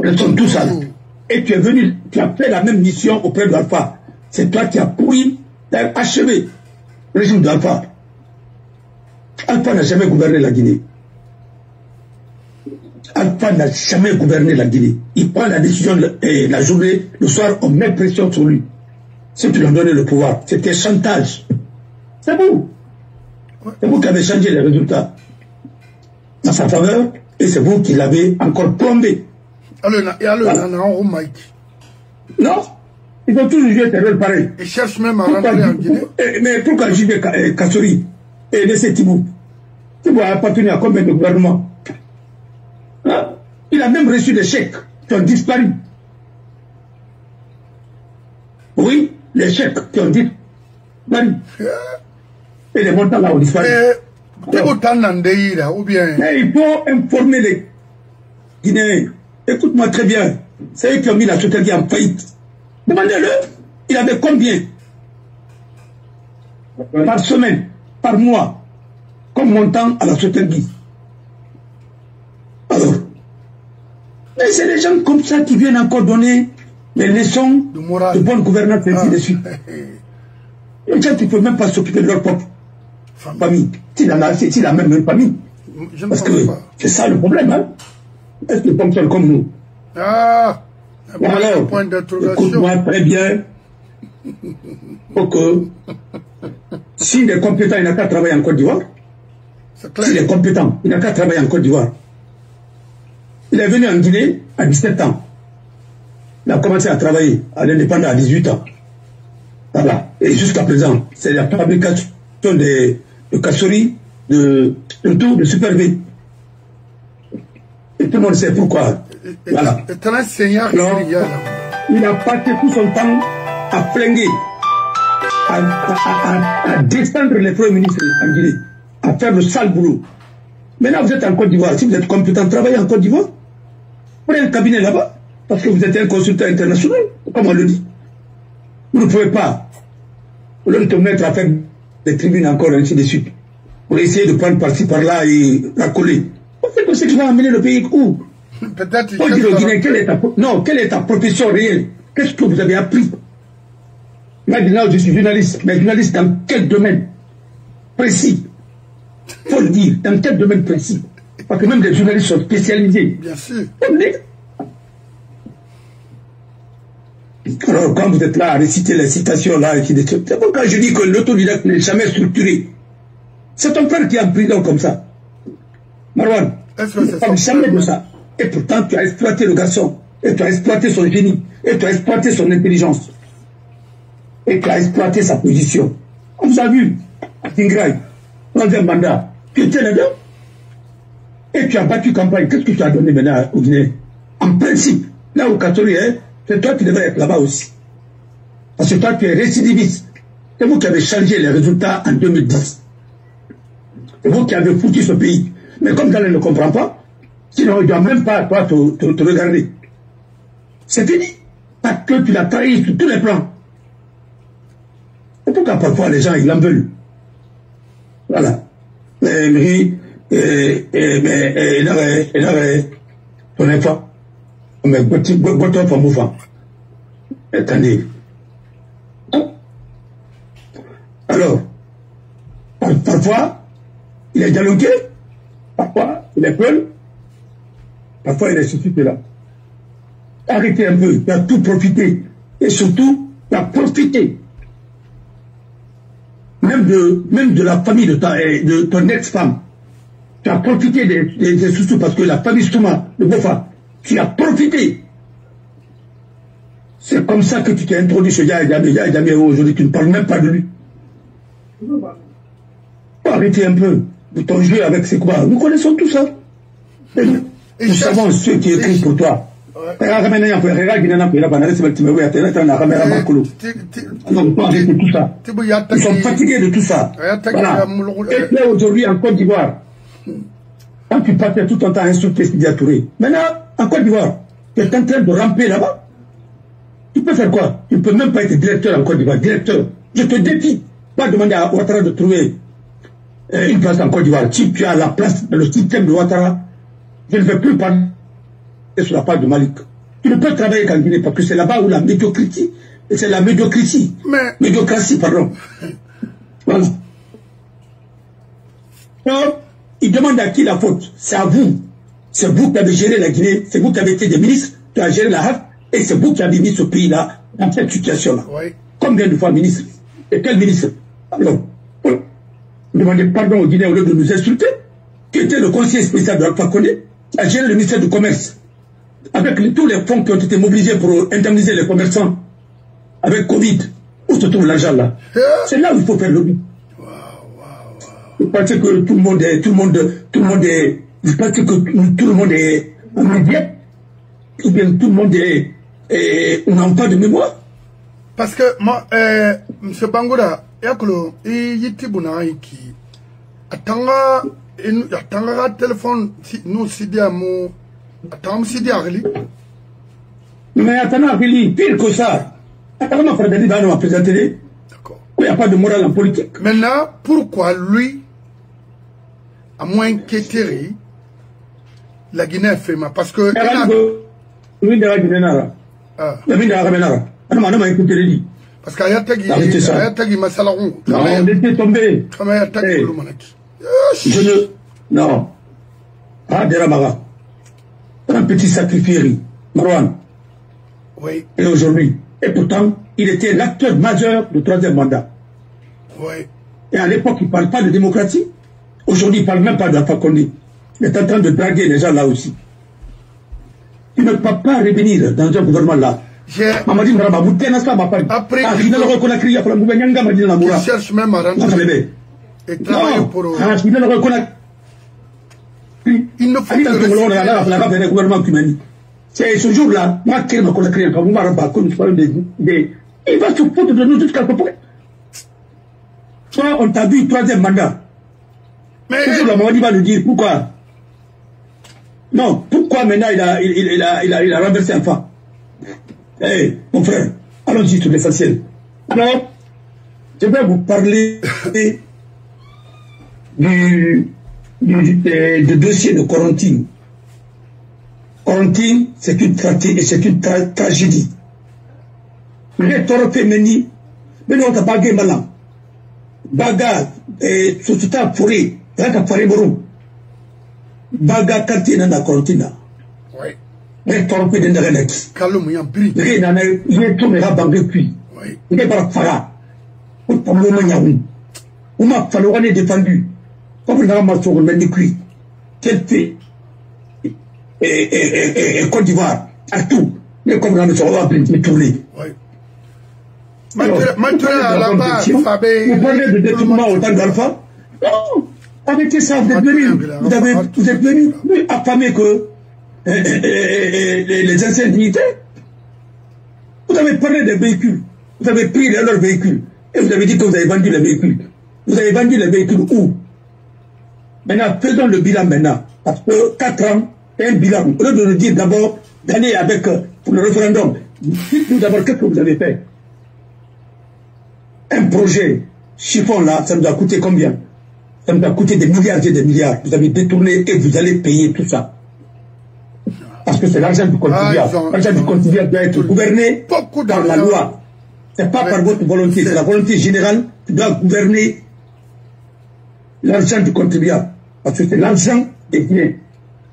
Ils sont tous là. Et tu es venu, tu as fait la même mission auprès de l'Alpha. C'est toi qui as pourri, tu as achevé le régime d'Alpha. Alpha n'a jamais gouverné la Guinée. Alpha n'a jamais gouverné la Guinée. Il prend la décision la journée, le soir, on met pression sur lui. Ceux qui lui ont donné le pouvoir. C'était chantage. C'est vous. C'est vous qui avez changé les résultats en sa faveur et c'est vous qui l'avez encore plombé. Voilà. Non, ils ont toujours joué des rôles pareils. Ils cherchent même à rentrer en Guinée. Mais pourquoi J.B. Kassori et laissé Tibou a appartenu à combien de gouvernements? Hein? Il a même reçu des chèques qui ont disparu. Oui, les chèques qui ont disparu. Et les montants là ont disparu. Mais il faut informer les Guinéens. Écoute-moi très bien. C'est eux qui ont mis la Sotelgui en faillite. Demandez-le. Il avait combien par semaine, par mois, comme montant à la Sotelgui? Alors, mais c'est des gens comme ça qui viennent encore donner les leçons de bonne gouvernance et ainsi de suite. Les gens qui ne peuvent même pas s'occuper de leur propre famille. S'il a même une famille. Parce que c'est ça le problème. Hein? Est-ce qu'ils fonctionnent comme nous? Ah, bon, alors, écoute-moi très bien. Pour que, s'il est compétent, il n'a qu'à travailler en Côte d'Ivoire. S'il est compétent, il n'a qu'à travailler en Côte d'Ivoire. Il est venu en Guinée à 17 ans. Il a commencé à travailler à l'indépendance à 18 ans. Voilà. Et jusqu'à présent, c'est la fabrication de Kassori, de tout, de Super V. Et tout le monde sait pourquoi. Voilà. Alors, il a passé tout son temps à flinguer, à descendre les premiers ministres en Guinée, à faire le sale boulot. Maintenant, vous êtes en Côte d'Ivoire. Si vous êtes compétent, travaillez en Côte d'Ivoire. Prenez un cabinet là-bas, parce que vous êtes un consultant international, comme on le dit. Vous ne pouvez pas, au lieu de te mettre à faire des tribunes encore, ainsi de suite, pour essayer de prendre par-ci, par-là et racoler. C'est ce qui va amener le pays où? Peut-être. Faut dire au Guinéen, quelle est ta profession réelle? Qu'est-ce que vous avez appris? Maintenant, je suis journaliste, mais journaliste dans quel domaine précis? Faut le dire, dans quel domaine précis? Parce que même les journalistes sont spécialisés. Bien sûr. Alors, quand vous êtes là à réciter les citations là, c'est pourquoi je dis que l'autodidacte n'est jamais structuré. C'est ton frère qui est en prison comme ça. Marwan, tu ne parles jamais de ça. Et pourtant, tu as exploité le garçon. Et tu as exploité son génie. Et tu as exploité son intelligence. Et tu as exploité sa position. On vous a vu, à Tingraï, dans un mandat, tu étais là-dedans. Et tu as battu campagne. Qu'est-ce que tu as donné maintenant au Guinée? En principe, là au Kassori, c'est toi qui devrais être là-bas aussi. Parce que toi, tu es récidiviste. C'est vous qui avez changé les résultats en 2010. C'est vous qui avez foutu ce pays. Mais comme Dalen ne comprend pas, sinon il ne doit même pas, toi, te regarder. C'est fini. Parce que tu l'as trahi sur tous les plans. C'est pourquoi parfois les gens, ils l'en veulent. Voilà. Mais ton enfant. Mais votre femme mouvant. Attendez. Alors, parfois, il est dialogué, parfois, il est peul, parfois, il est suscité là. Arrêtez un peu, tu as tout profité. Et surtout, tu as profité. Même de la famille de ton ex-femme. Tu as profité des sous-sous parce que la famille Souma, de Bofa, tu as profité. C'est comme ça que tu t'es introduit chez Yahya aujourd'hui, tu ne parles même pas de lui. Arrêtez un peu. Ton jeu avec c'est quoi? Nous connaissons tout ça. Nous savons ceux qui écrivent pour toi. Ils sont fatigués de tout ça. Voilà. Et là aujourd'hui en Côte d'Ivoire, quand tu passais tout ton temps à insulter Sidi Touré, maintenant en Côte d'Ivoire, tu es en train de ramper là-bas. Tu peux faire quoi? Tu ne peux même pas être directeur en Côte d'Ivoire. Directeur. Je te défie. Pas demander à Ouattara de trouver une place en Côte d'Ivoire. Si tu as la place dans le système de Ouattara, je ne vais plus parler sur la part de Malik. Tu ne peux travailler qu'en Guinée parce que c'est là-bas où la médiocrité, et c'est la médiocrité. Médiocratie, pardon. Voilà. Donc, il demande à qui la faute? C'est à vous. C'est vous qui avez géré la Guinée, c'est vous qui avez été des ministres, tu as géré la HAF, et c'est vous qui avez mis ce pays-là dans cette situation-là. Oui. Combien de fois ministre? Et quel ministre? Alors, demandez pardon aux Guinéens au lieu de nous insulter, qui était le conseiller spécial de Alpha Condé, qui a géré le ministère du Commerce, avec tous les fonds qui ont été mobilisés pour indemniser les commerçants, avec Covid. Où se trouve l'argent là? C'est là où il faut faire le lobby. Vous pensez que tout le monde est, vous pensez que tout le monde est immédiat? Ou bien tout le monde est, on n'a pas de mémoire? Parce que moi, M. Bangoura, yakolo, yitibuna iki, atanga téléphone, nous sidi amu, attends sidi agli. Mais attends agli, pire que ça. Attends Frédéric va nous présenter. D'accord. Il n'y a pas de morale en politique. Maintenant, pourquoi lui, à moins qu'Eteri, la Guinée fait ma, parce que. Lui de la Guinée nara. La Guinée nara. Parce qu'Ayatagi Masalaron. Non, on était tombé. Je ne. Non. Ah, Deramaga. Un petit sacrifié, Marwan. Oui. Et aujourd'hui. Et pourtant, il était l'acteur majeur du troisième mandat. Oui. Et à l'époque, il ne parle pas de démocratie. Aujourd'hui, il ne parle même pas de la Fakondi. Il est en train de draguer les gens là aussi. Il ne peut pas revenir dans un gouvernement là. Après, il cherche même à rentrer. et travailler non. pour... Il ne faut pas gouvernement qui c'est ce jour-là, moi qui me connais quand vous m'avez il va se foutre de nous jusqu'à peu près. Soit on t'a vu troisième mandat. Mais ce jour-là, Mamadi va nous dire pourquoi. Non, pourquoi maintenant il a renversé un pas. Eh, mon frère, allons-y sur l'essentiel. Alors, je vais vous parler du dossier de Corentine. Corentine, c'est une tragédie. Les torpés meni, mais on t'a bagé malin. Baga, société forêt, la forêt borom. Baga quartier dans la Corentine. Oui. Les torpés de Narenex. Calme, il y a un bris. J'ai tourné la banque puis. Oui. Il est pas fara. On t'a on m'a fallu, on est défendu. Comme on a marché, on m'a dit cuit. Quel fait et Côte d'Ivoire, à tout. Mais comme on a me tourner. Oui. Maintenant, là-bas, vous parlez de détournement au temps d'Alpha? Non. Avec ça, vous êtes venus plus affamés que les anciens dignitaires. Vous avez parlé des véhicules. Vous avez pris leurs véhicules. Et vous avez dit que vous avez vendu les véhicules. Vous avez vendu les véhicules où? Maintenant, faisons le bilan maintenant. Parce que 4 ans, un bilan. Au lieu de nous dire d'abord d'aller avec pour le référendum, dites-nous d'abord qu'est-ce que vous avez fait. Un projet chiffon là, ça nous a coûté combien? Ça nous a coûté des milliards et des milliards. Vous avez détourné et vous allez payer tout ça. Parce que c'est l'argent du contribuable. L'argent du contribuable doit être gouverné par la loi. Ce n'est pas par votre volonté, c'est la volonté générale qui doit gouverner l'argent du contribuable. Parce que c'est l'argent des Guinéens.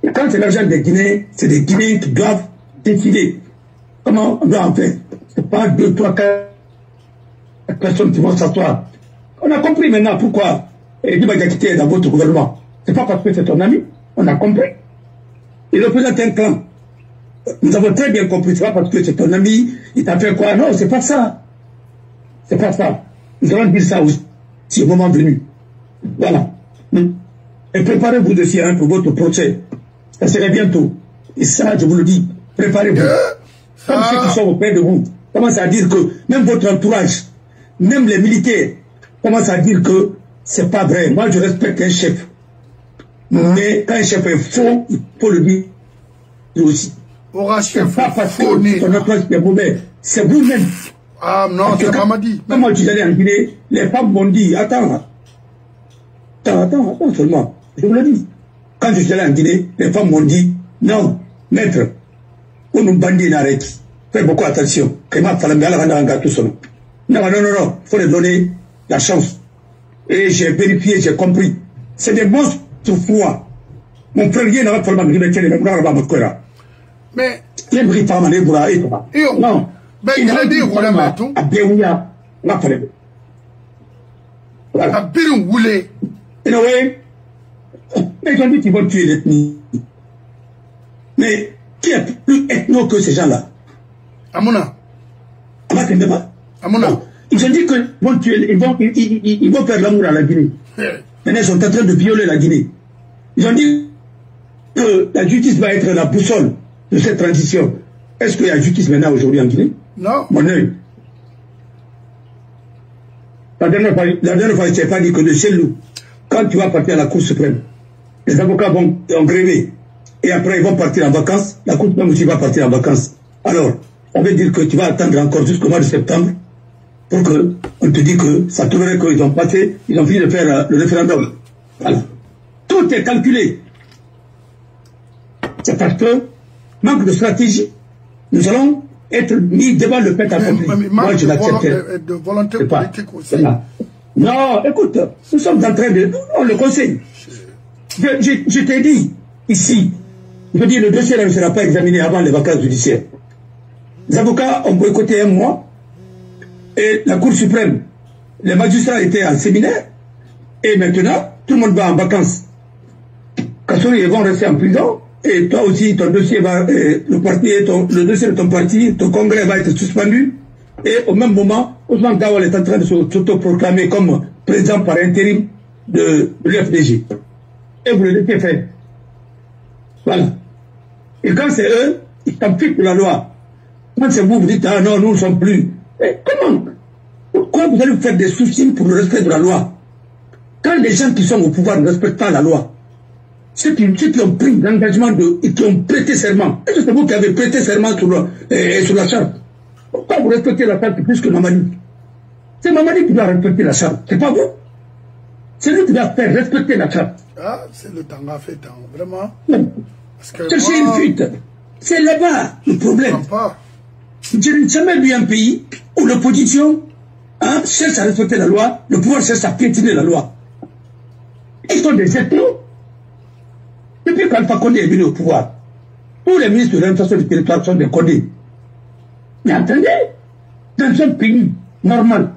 Et quand c'est l'argent des Guinéens, c'est des Guinéens qui doivent décider comment on doit en faire. Ce n'est pas 2, 3, 4 personnes qui vont s'asseoir. On a compris maintenant pourquoi Diba Diakité est dans votre gouvernement. Ce n'est pas parce que c'est ton ami. On a compris. Il représente un clan. Nous avons très bien compris. Ce n'est pas parce que c'est ton ami, il t'a fait quoi. Non, ce n'est pas ça. C'est pas ça. Nous allons dire ça aussi au moment venu. Voilà. Et préparez-vous aussi pour votre procès. Ça serait bientôt. Et ça, je vous le dis, préparez-vous. Comme ceux qui sont auprès de vous commencent à dire que même votre entourage, même les militaires, commencent à dire que c'est pas vrai. Moi, je respecte un chef. Mais quand un chef est faux, il faut le dire aussi. C'est pas parce que ton entourage est mauvais. C'est vous-même. Ah non, c'est pas dit. Quand moi, je suis allé en Guinée, les femmes m'ont dit, attends seulement. Je vous le dis. Quand je suis allé en Guinée, les femmes m'ont dit, non, maître, on nous bandit n'arrête. Faites beaucoup attention. Non, il faut leur donner la chance. Et j'ai vérifié, j'ai compris. C'est des monstres froids. Mon frère, il n'a pas fallu me mais, non. Ben, il a dit, voilà, tout. À Béouya, la fallait. À Biron Woulé. Et oui, mais ils ont dit qu'ils vont tuer l'ethnie. Mais qui est plus ethno que ces gens-là? Amona. Amona. Amona. Ils ont dit qu'ils vont tuer, ils vont faire l'amour à la Guinée. Maintenant, ils sont en train de violer la Guinée. Ils ont dit que la justice va être la boussole de cette transition. Est-ce qu'il y a justice maintenant aujourd'hui en Guinée? Non. Mon œil. La dernière fois, je ne t'ai pas dit que de chez nous, quand tu vas partir à la Cour suprême, les avocats vont gréver. Et après, ils vont partir en vacances. La Cour suprême aussi va partir en vacances. Alors, on veut dire que tu vas attendre encore jusqu'au mois de septembre pour qu'on te dise que ça trouverait qu'ils ont passé, ils ont fini de faire le référendum. Voilà. Tout est calculé. C'est parce que, manque de stratégie, nous allons être mis devant le fait accompli. Moi, je l'accepte. De volonté politique aussi. Voilà. Non, écoute, nous sommes en train de... On le conseille. Je t'ai dit, ici, je dis le dossier ne sera pas examiné avant les vacances judiciaires. Les avocats ont boycotté un mois, et la Cour suprême, les magistrats étaient en séminaire, et maintenant, tout le monde va en vacances. Kassouri, ils vont rester en prison, et toi aussi, ton dossier va, le dossier de ton parti, ton congrès va être suspendu. Et au même moment, Ousmane Gawal est en train de s'autoproclamer comme président par intérim. de l'UFDG. Et vous le laissez faire. Voilà. Et quand c'est eux, ils t'appliquent la loi. Quand c'est vous, vous dites, ah non, nous ne sommes plus. Et comment? Pourquoi vous allez faire des soucis pour le respect de la loi? Quand les gens qui sont au pouvoir ne respectent pas la loi, ceux qui ont pris l'engagement et qui ont prêté serment, est-ce que c'est vous qui avez prêté serment sur la charte? Pourquoi vous respectez la charte plus que Mamadi? C'est Mamadi qui doit respecter la charte, c'est pas vous. C'est lui qui doit faire respecter la charte. Ah, c'est le temps à fait, vraiment. Cherchez une fuite. C'est là-bas le problème. Je n'ai jamais vu un pays où l'opposition cherche à respecter la loi, le pouvoir cherche à piétiner la loi. Ils sont des êtres. Depuis qu'Alpha Condé est venu au pouvoir, tous les ministres de l'administration du territoire sont des Condé. Mais attendez, dans un pays normal,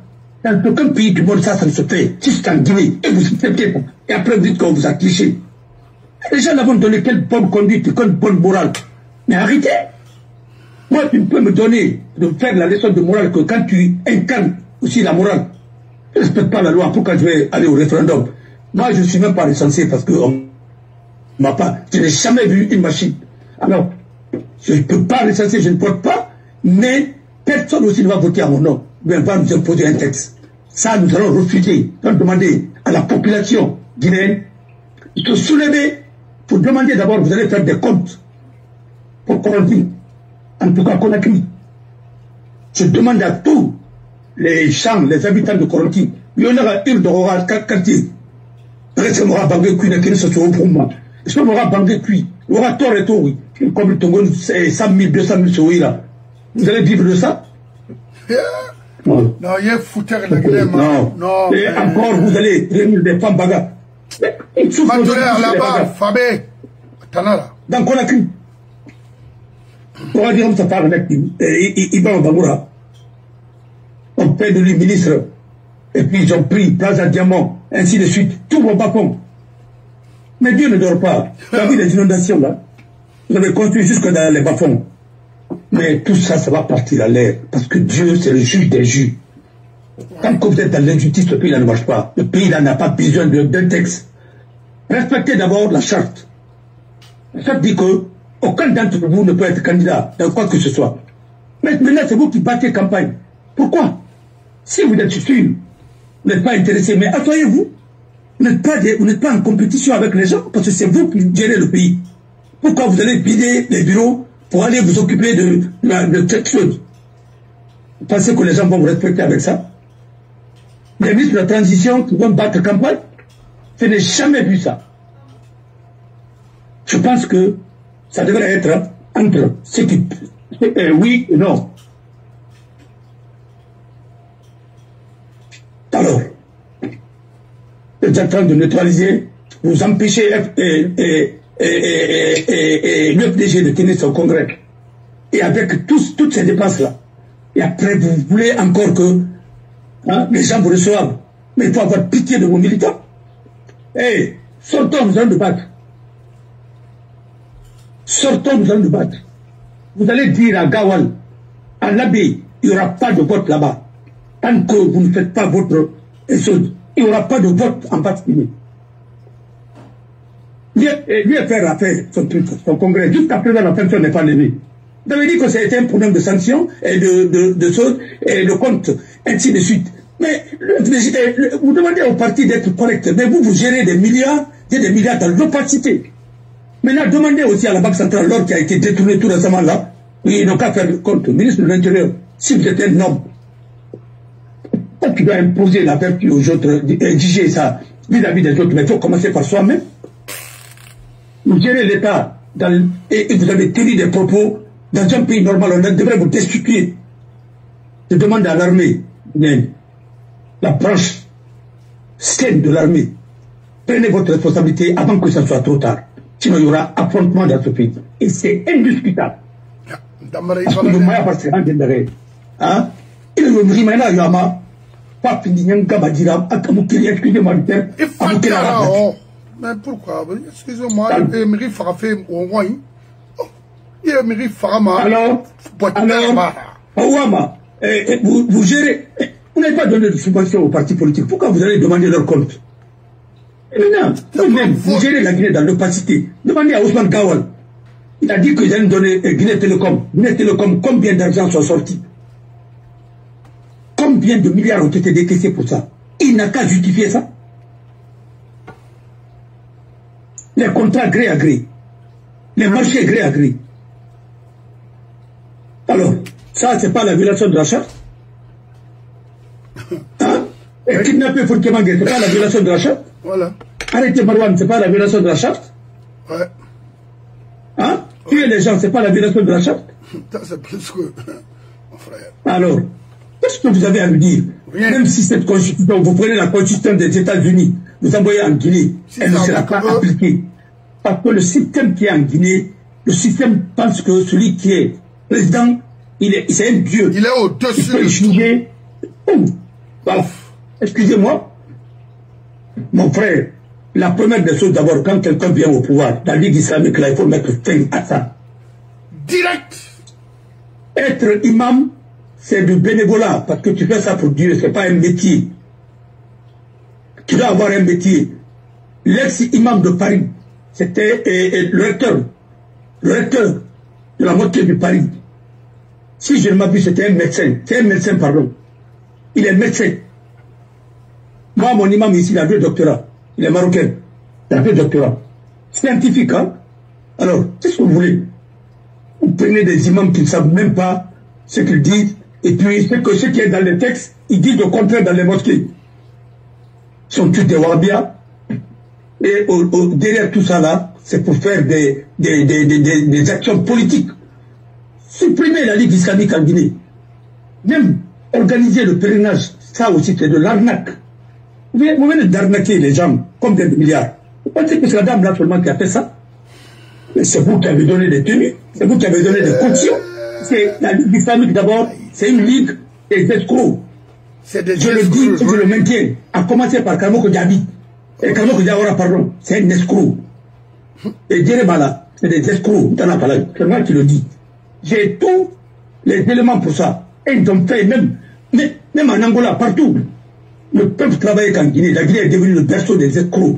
dans aucun pays du monde, ça ne se fait. Si c'est en Guinée, et vous acceptez, et après vous dites qu'on vous a cliché. Les gens l'ont donné quelle bonne conduite, quelle bonne morale. Mais arrêtez. Moi, tu peux me donner de faire la leçon de morale que quand tu incarnes aussi la morale, je ne respecte pas la loi, pourquoi je vais aller au référendum? Moi, je ne suis même pas recensé parce que je n'ai jamais vu une machine. Alors, je ne peux pas recenser, je ne porte pas, mais personne aussi ne va voter à mon nom. Mais va nous imposer un texte. Ça, nous allons refuser. Nous allons demander à la population guinéenne de se soulever pour demander d'abord, vous allez faire des comptes pour Conakry. En tout cas, Conakry. Je demande à tous les champs, les habitants de Conakry, il y en aura une de quartier. Reste Mora Bangé Kui, n'a qu'une seule pour moi. Je Mora Bangé Kui, il y aura tort et tort, oui. Comme le Tongon, c'est 100 000, 200 000 souris là. Vous allez vivre de ça? Non, il y a foutre la gueule. Non. Et encore, vous allez réunir des femmes bagarres. Mandolère là-bas, Fabé, Tanara. Dans Conakry. On va dire, ça parle avec Iban Bamoura. On fait de lui ministre. Et puis ils ont pris Plaza Diamant, ainsi de suite. Tout vos bas-fonds. Mais Dieu ne dort pas. Vous avez vu les inondations là? Vous avez construit jusque dans les bas-fonds. Mais tout ça, ça va partir à l'air. Parce que Dieu, c'est le juge des juges. Tant que vous êtes dans l'injustice, le pays là ne marche pas. Le pays là n'a pas besoin d'un texte. Respectez d'abord la charte. La charte dit que aucun d'entre vous ne peut être candidat dans quoi que ce soit. Mais maintenant, c'est vous qui battez campagne. Pourquoi? Si vous êtes sûr, vous n'êtes pas intéressé, mais asseyez-vous. Vous n'êtes pas en compétition avec les gens, parce que c'est vous qui gérez le pays. Pourquoi vous allez vider les bureaux pour aller vous occuper de cette chose? Vous pensez que les gens vont vous respecter avec ça? Les ministres de la transition qui vont battre campagne, je n'ai jamais vu ça. Je pense que ça devrait être entre ceux qui... oui et non. Alors, vous êtes en train de neutraliser, vous empêchez l'UFDG de tenir son congrès. Et avec toutes ces dépenses-là. Et après, vous voulez encore que les gens vous reçoivent. Mais il faut avoir pitié de vos militants. Hey, sortons, nous allons nous battre. Sortons, nous allons nous battre. Vous allez dire à Gawal, à l'abbé, il n'y aura pas de vote là-bas. Tant que vous ne faites pas votre chose, il n'y aura pas de vote en particulier. Lui a fait son congrès. Jusqu'à présent, la sanction n'est pas levée. Vous avez dit que c'était un problème de sanction et de choses et de compte, ainsi de suite. Mais vous demandez au parti d'être correct, mais vous gérez des milliards dans l'opacité. Maintenant, demandez aussi à la Banque centrale, l'or qui a été détourné tout récemment là, oui, ils n'ont qu'à faire compte. Ministre de l'Intérieur, si vous êtes un homme, tu dois imposer la vertu aux autres, exiger ça vis-à-vis des autres, mais il faut commencer par soi-même. Vous gérez l'État et vous avez tenu des propos dans un pays normal, on devrait vous destituer. Je demande à l'armée, la branche saine de l'armée, prenez votre responsabilité avant que ça soit trop tard. Sinon, il y aura affrontement dans ce pays. Et c'est indiscutable. Parce que le moyen va se rendre derrière. Hein? Et le Rimana Yama, pas fini, excusez-moi du terme. Mais pourquoi? Excusez-moi, Emery Farafé au moins. Emery Farama. Alors, Ouama, vous gérez. Vous n'avez pas donné de subvention aux partis politiques. Pourquoi vous allez demander leur compte? Et maintenant, vous gérez la Guinée dans l'opacité. Demandez à Ousmane Gawal. Il a dit qu'ils allaient donner Guinée Télécom. Guinée Télécom, combien d'argent sont sortis? Combien de milliards ont été décaissés pour ça? Il n'a qu'à justifier ça. Les contrats gré à gré. Les marchés gré à gré. Alors, ça, c'est pas la violation de la charte. Hein? Et kidnapper Fourkémangue, c'est pas la violation de la charte. Voilà. Arrêter Marwan, c'est pas la violation de la charte. Ouais. Hein? Tuer les gens, c'est pas la violation de la charte. Ça, c'est plus que... Mon frère. Alors, qu'est-ce que vous avez à me dire? Rien. Même si cette constitution, vous prenez la constitution des États-Unis, vous envoyez en Guinée, si elle ne sera pas appliquée. Parce que le système qui est en Guinée, le système pense que celui qui est président, c'est un dieu. Il est au-dessus de tout. Juger. Voilà. Excusez-moi. Mon frère, la première des choses d'abord, quand quelqu'un vient au pouvoir, dans la Ligue islamique, là, il faut mettre fin à ça. Direct. Être imam, c'est du bénévolat, parce que tu fais ça pour Dieu, c'est pas un métier. Tu dois avoir un métier. L'ex-imam de Paris, c'était le recteur de la moitié du Paris. Si je ne m'abuse, c'était un médecin. C'est un médecin, pardon. Il est médecin. Moi, mon imam ici, il a 2 doctorats. Il est marocain. Il a 2 doctorats. Scientifique, hein? Alors, qu'est-ce que vous voulez? Vous prenez des imams qui ne savent même pas ce qu'ils disent, et puis ce qui est dans les textes, ils disent le contraire dans les mosquées. Ils sont tous des wahhabiyas. Et derrière tout ça là, c'est pour faire des actions politiques. Supprimer la Ligue islamique en Guinée. Même organiser le pèlerinage, ça aussi c'est de l'arnaque. Vous venez d'arnaquer les gens, combien de milliards? Vous pensez que c'est la dame là seulement qui a fait ça? Mais c'est vous qui avez donné des tenues, c'est vous qui avez donné des conditions. C'est la Ligue islamique d'abord, c'est une ligue des escrocs. Je le dis et je le maintiens, à commencer par Kamoko Diaby. Et Kamoko Diawara, pardon, c'est un escroc. Et Djerebala, c'est des escrocs, c'est moi qui le dis. J'ai tous les éléments pour ça. Et ils ont fait, même en Angola, partout. Le peuple travaille qu'en Guinée. La Guinée est devenue le berceau des escrocs.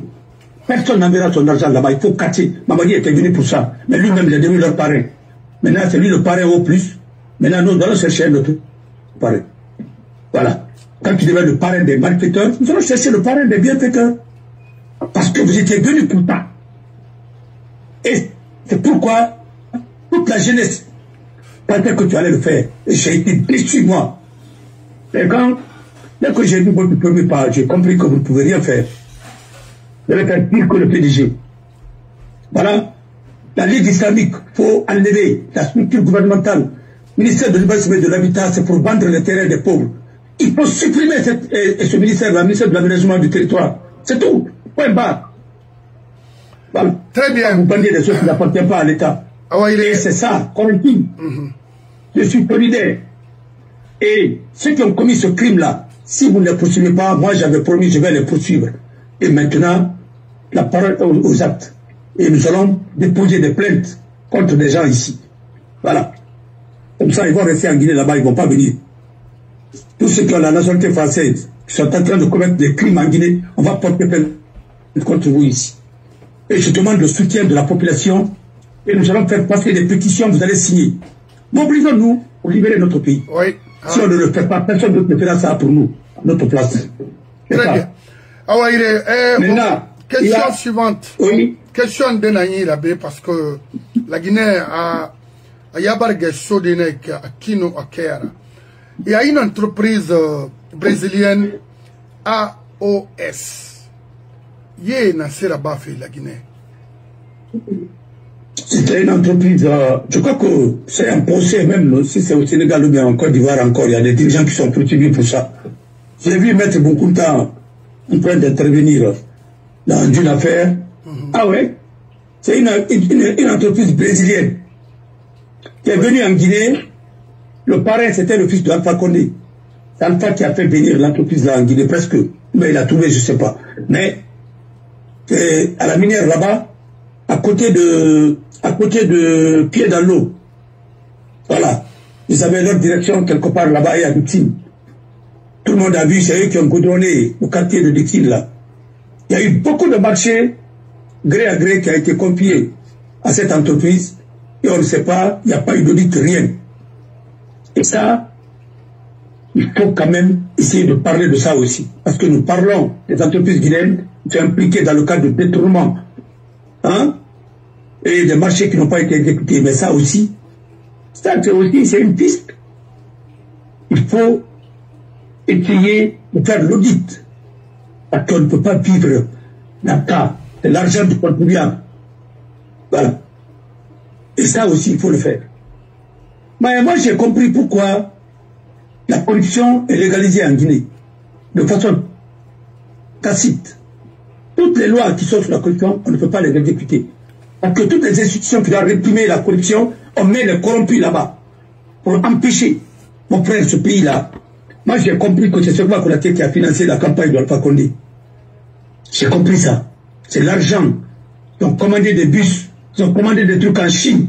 Personne n'enverra son argent là-bas. Il faut catcher. Mamadi était venu pour ça. Mais lui-même, il est devenu leur parrain. Maintenant, c'est lui le parrain au plus. Maintenant, nous allons chercher un autre parrain. Voilà. Quand tu deviens le parrain des malfaiteurs, nous allons chercher le parrain des bienfaiteurs. Parce que vous étiez venus pour ça. Et c'est pourquoi toute la jeunesse pensait que tu allais le faire. Et j'ai été déçu, moi. Et quand, dès que j'ai vu votre premier pas, j'ai compris que vous ne pouvez rien faire. Vous allez faire pire que le PDG. Voilà. La Ligue islamique, il faut enlever la structure gouvernementale. Le ministère de l'Urbanisme et de l'Habitat, c'est pour vendre les terrains des pauvres. Il faut supprimer ce ministère-là, le ministère de l'Aménagement du territoire. C'est tout. Point barre. Voilà. Très bien. Vous vendez des choses qui n'appartiennent pas à l'État. Ah ouais, et c'est ça, correctif. Je suis solidaire. Et ceux qui ont commis ce crime-là, si vous ne les poursuivez pas, moi j'avais promis, je vais les poursuivre. Et maintenant, la parole aux actes. Et nous allons déposer des plaintes contre des gens ici. Voilà. Comme ça, ils vont rester en Guinée là-bas, ils ne vont pas venir. Tous ceux qui ont la nationalité française, qui sont en train de commettre des crimes en Guinée, on va porter plainte contre vous ici. Et je demande le soutien de la population. Et nous allons faire passer des pétitions, vous allez signer. Mobilisons-nous pour libérer notre pays. Oui. Si on ne le fait pas, personne d'autre ne fera ça pour nous, à notre place. Très bien. Maintenant, question suivante. Oui. Question de Nani Rabé, parce que la Guinée a Yabarge Sodenek à Kino Akera. Il y a une entreprise brésilienne, AOS. Yé Nassera Bafé, la Guinée. C'était une entreprise, je crois que c'est un procès même, si c'est au Sénégal ou bien en Côte d'Ivoire encore, il y a des dirigeants qui sont poursuivis pour ça. J'ai vu mettre beaucoup de temps en train d'intervenir dans une affaire. Ah ouais, c'est une entreprise brésilienne qui est venue en Guinée. Le parrain, c'était le fils de Alpha Condé. C'est Alpha qui a fait venir l'entreprise là en Guinée, presque. Mais il a trouvé, je ne sais pas. Mais à la minière là-bas, à côté de Pied dans l'eau. Voilà. Ils avaient leur direction quelque part là-bas et à Dixine. Tout le monde a vu, c'est eux qui ont goudronné au quartier de Dixine là. Il y a eu beaucoup de marchés, gré à gré, qui a été confié à cette entreprise, et on ne sait pas, il n'y a pas eu d'audit, rien. Et ça, il faut quand même essayer de parler de ça aussi. Parce que nous parlons des entreprises guinéennes qui sont impliquées dans le cadre de détournement, hein, et des marchés qui n'ont pas été exécutés. Mais ça aussi, c'est une piste. Il faut essayer de faire l'audit. Parce qu'on ne peut pas vivre dans le cas de l'argent du contribuable. Voilà. Et ça aussi, il faut le faire. Mais moi, j'ai compris pourquoi la corruption est légalisée en Guinée. De façon tacite. Toutes les lois qui sont sur la corruption, on ne peut pas les exécuter. Parce que toutes les institutions qui doivent réprimer la corruption, on met les corrompus là-bas. Pour empêcher, mon frère, ce pays-là. Moi, j'ai compris que c'est Sogba Konaté qui a financé la campagne de Alpha Condé. J'ai compris ça. C'est l'argent. Ils ont commandé des bus, ils ont commandé des trucs en Chine.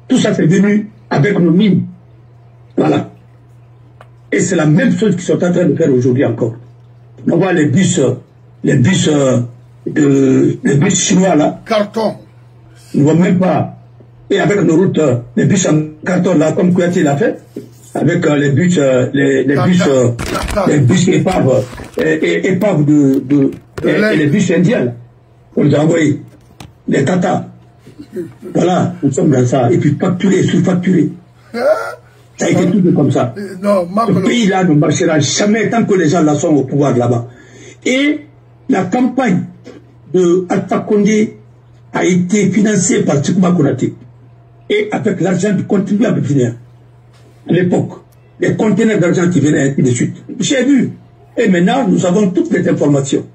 Tout ça, c'est venu avec nos mines. Voilà. Et c'est la même chose qu'ils sont en train de faire aujourd'hui encore. On voit les bus chinois là. Carton. Ils ne voient même pas. Et avec nos routes, les bus en carton là, comme Kouyaté l'a fait, avec les bus épaves, et les bus indiens, on les a envoyés. Les Tata. Voilà, nous sommes dans ça. Et puis facturé, sous-facturé. Ça a été tout comme ça. Non, ce pays-là ne marchera jamais tant que les gens là sont au pouvoir là-bas. Et la campagne de Alpha Condé a été financée par Sogba Konaté. Et avec l'argent du contribuable guinéen. À l'époque, les conteneurs d'argent qui venaient ainsi de suite. J'ai vu. Et maintenant, nous avons toutes les informations.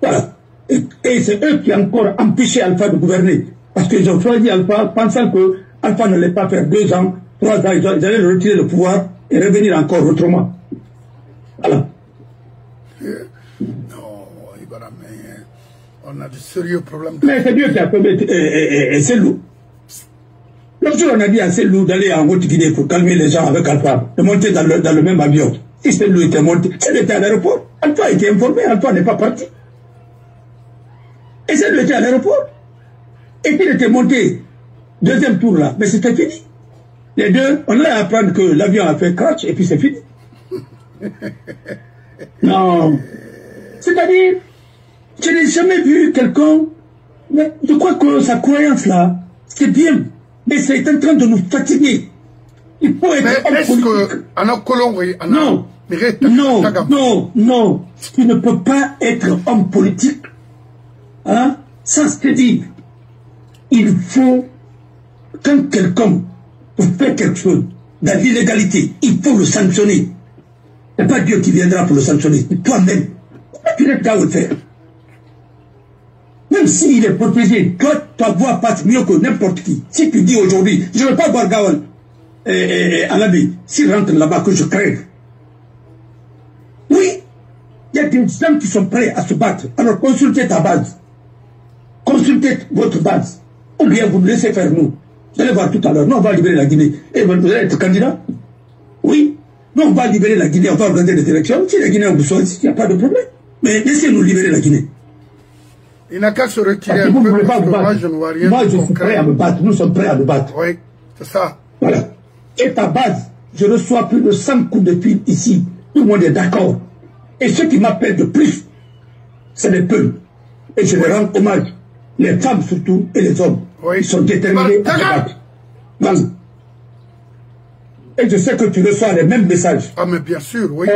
Voilà. Et c'est eux qui ont encore empêché Alpha de gouverner. Parce qu'ils ont choisi Alpha, pensant que Alpha n'allait pas faire 2 ans, 3 ans, ils allaient retirer le pouvoir et revenir encore autrement. Voilà. Non, Ibarra, mais on a de sérieux problèmes. Mais c'est Dieu qui a fait Selou. L'autre jour, on a dit à Selou d'aller en Haute-Guinée pour calmer les gens avec Alpha, de monter dans le même avion. Si Selou était monté, Selou était à l'aéroport. Alpha était informé, Alpha n'est pas parti. Et Selou était à l'aéroport. Et puis il était monté, deuxième tour là, mais c'était fini. Les deux, on allait apprendre que l'avion a fait crash et puis c'est fini. Non. C'est-à-dire, je n'ai jamais vu quelqu'un, mais je crois que sa croyance là, c'est bien, mais c'est en train de nous fatiguer. Il faut être homme politique. Non, tu ne peux pas être homme politique, hein, sans se dire. Il faut, quand quelqu'un fait quelque chose dans l'illégalité, il faut le sanctionner. Ce n'est pas Dieu qui viendra pour le sanctionner, c'est toi-même. Tu n'es pas le faire. Même s'il est protégé, toi, ta voix passe mieux que n'importe qui. Si tu dis aujourd'hui, je ne veux pas voir Gawal à l'habit, s'il rentre là-bas, que je crève. Oui, il y a des gens qui sont prêts à se battre. Alors consultez ta base. Consultez votre base. Ou bien vous me laissez faire nous. Vous allez voir tout à l'heure. Nous, on va libérer la Guinée. Et vous allez être candidat? Oui. Nous, on va libérer la Guinée. On va organiser des élections. Si la Guinée vous choisit, il n'y a pas de problème. Mais laissez-nous libérer la Guinée. Il n'a qu'à se retirer un peu. Moi, je ne vois rien. Moi, je suis prêt à me battre. Nous sommes prêts à me battre. Oui, c'est ça. Voilà. Et ta base, je reçois plus de 100 coups de fil ici. Tout le monde est d'accord. Et ceux qui m'appellent de plus, c'est les peuples. Et je leur rends hommage. Les femmes surtout et les hommes. Oui. Ils sont déterminés à se battre. Voilà. Et je sais que tu reçois les mêmes messages. Ah, mais bien sûr, oui.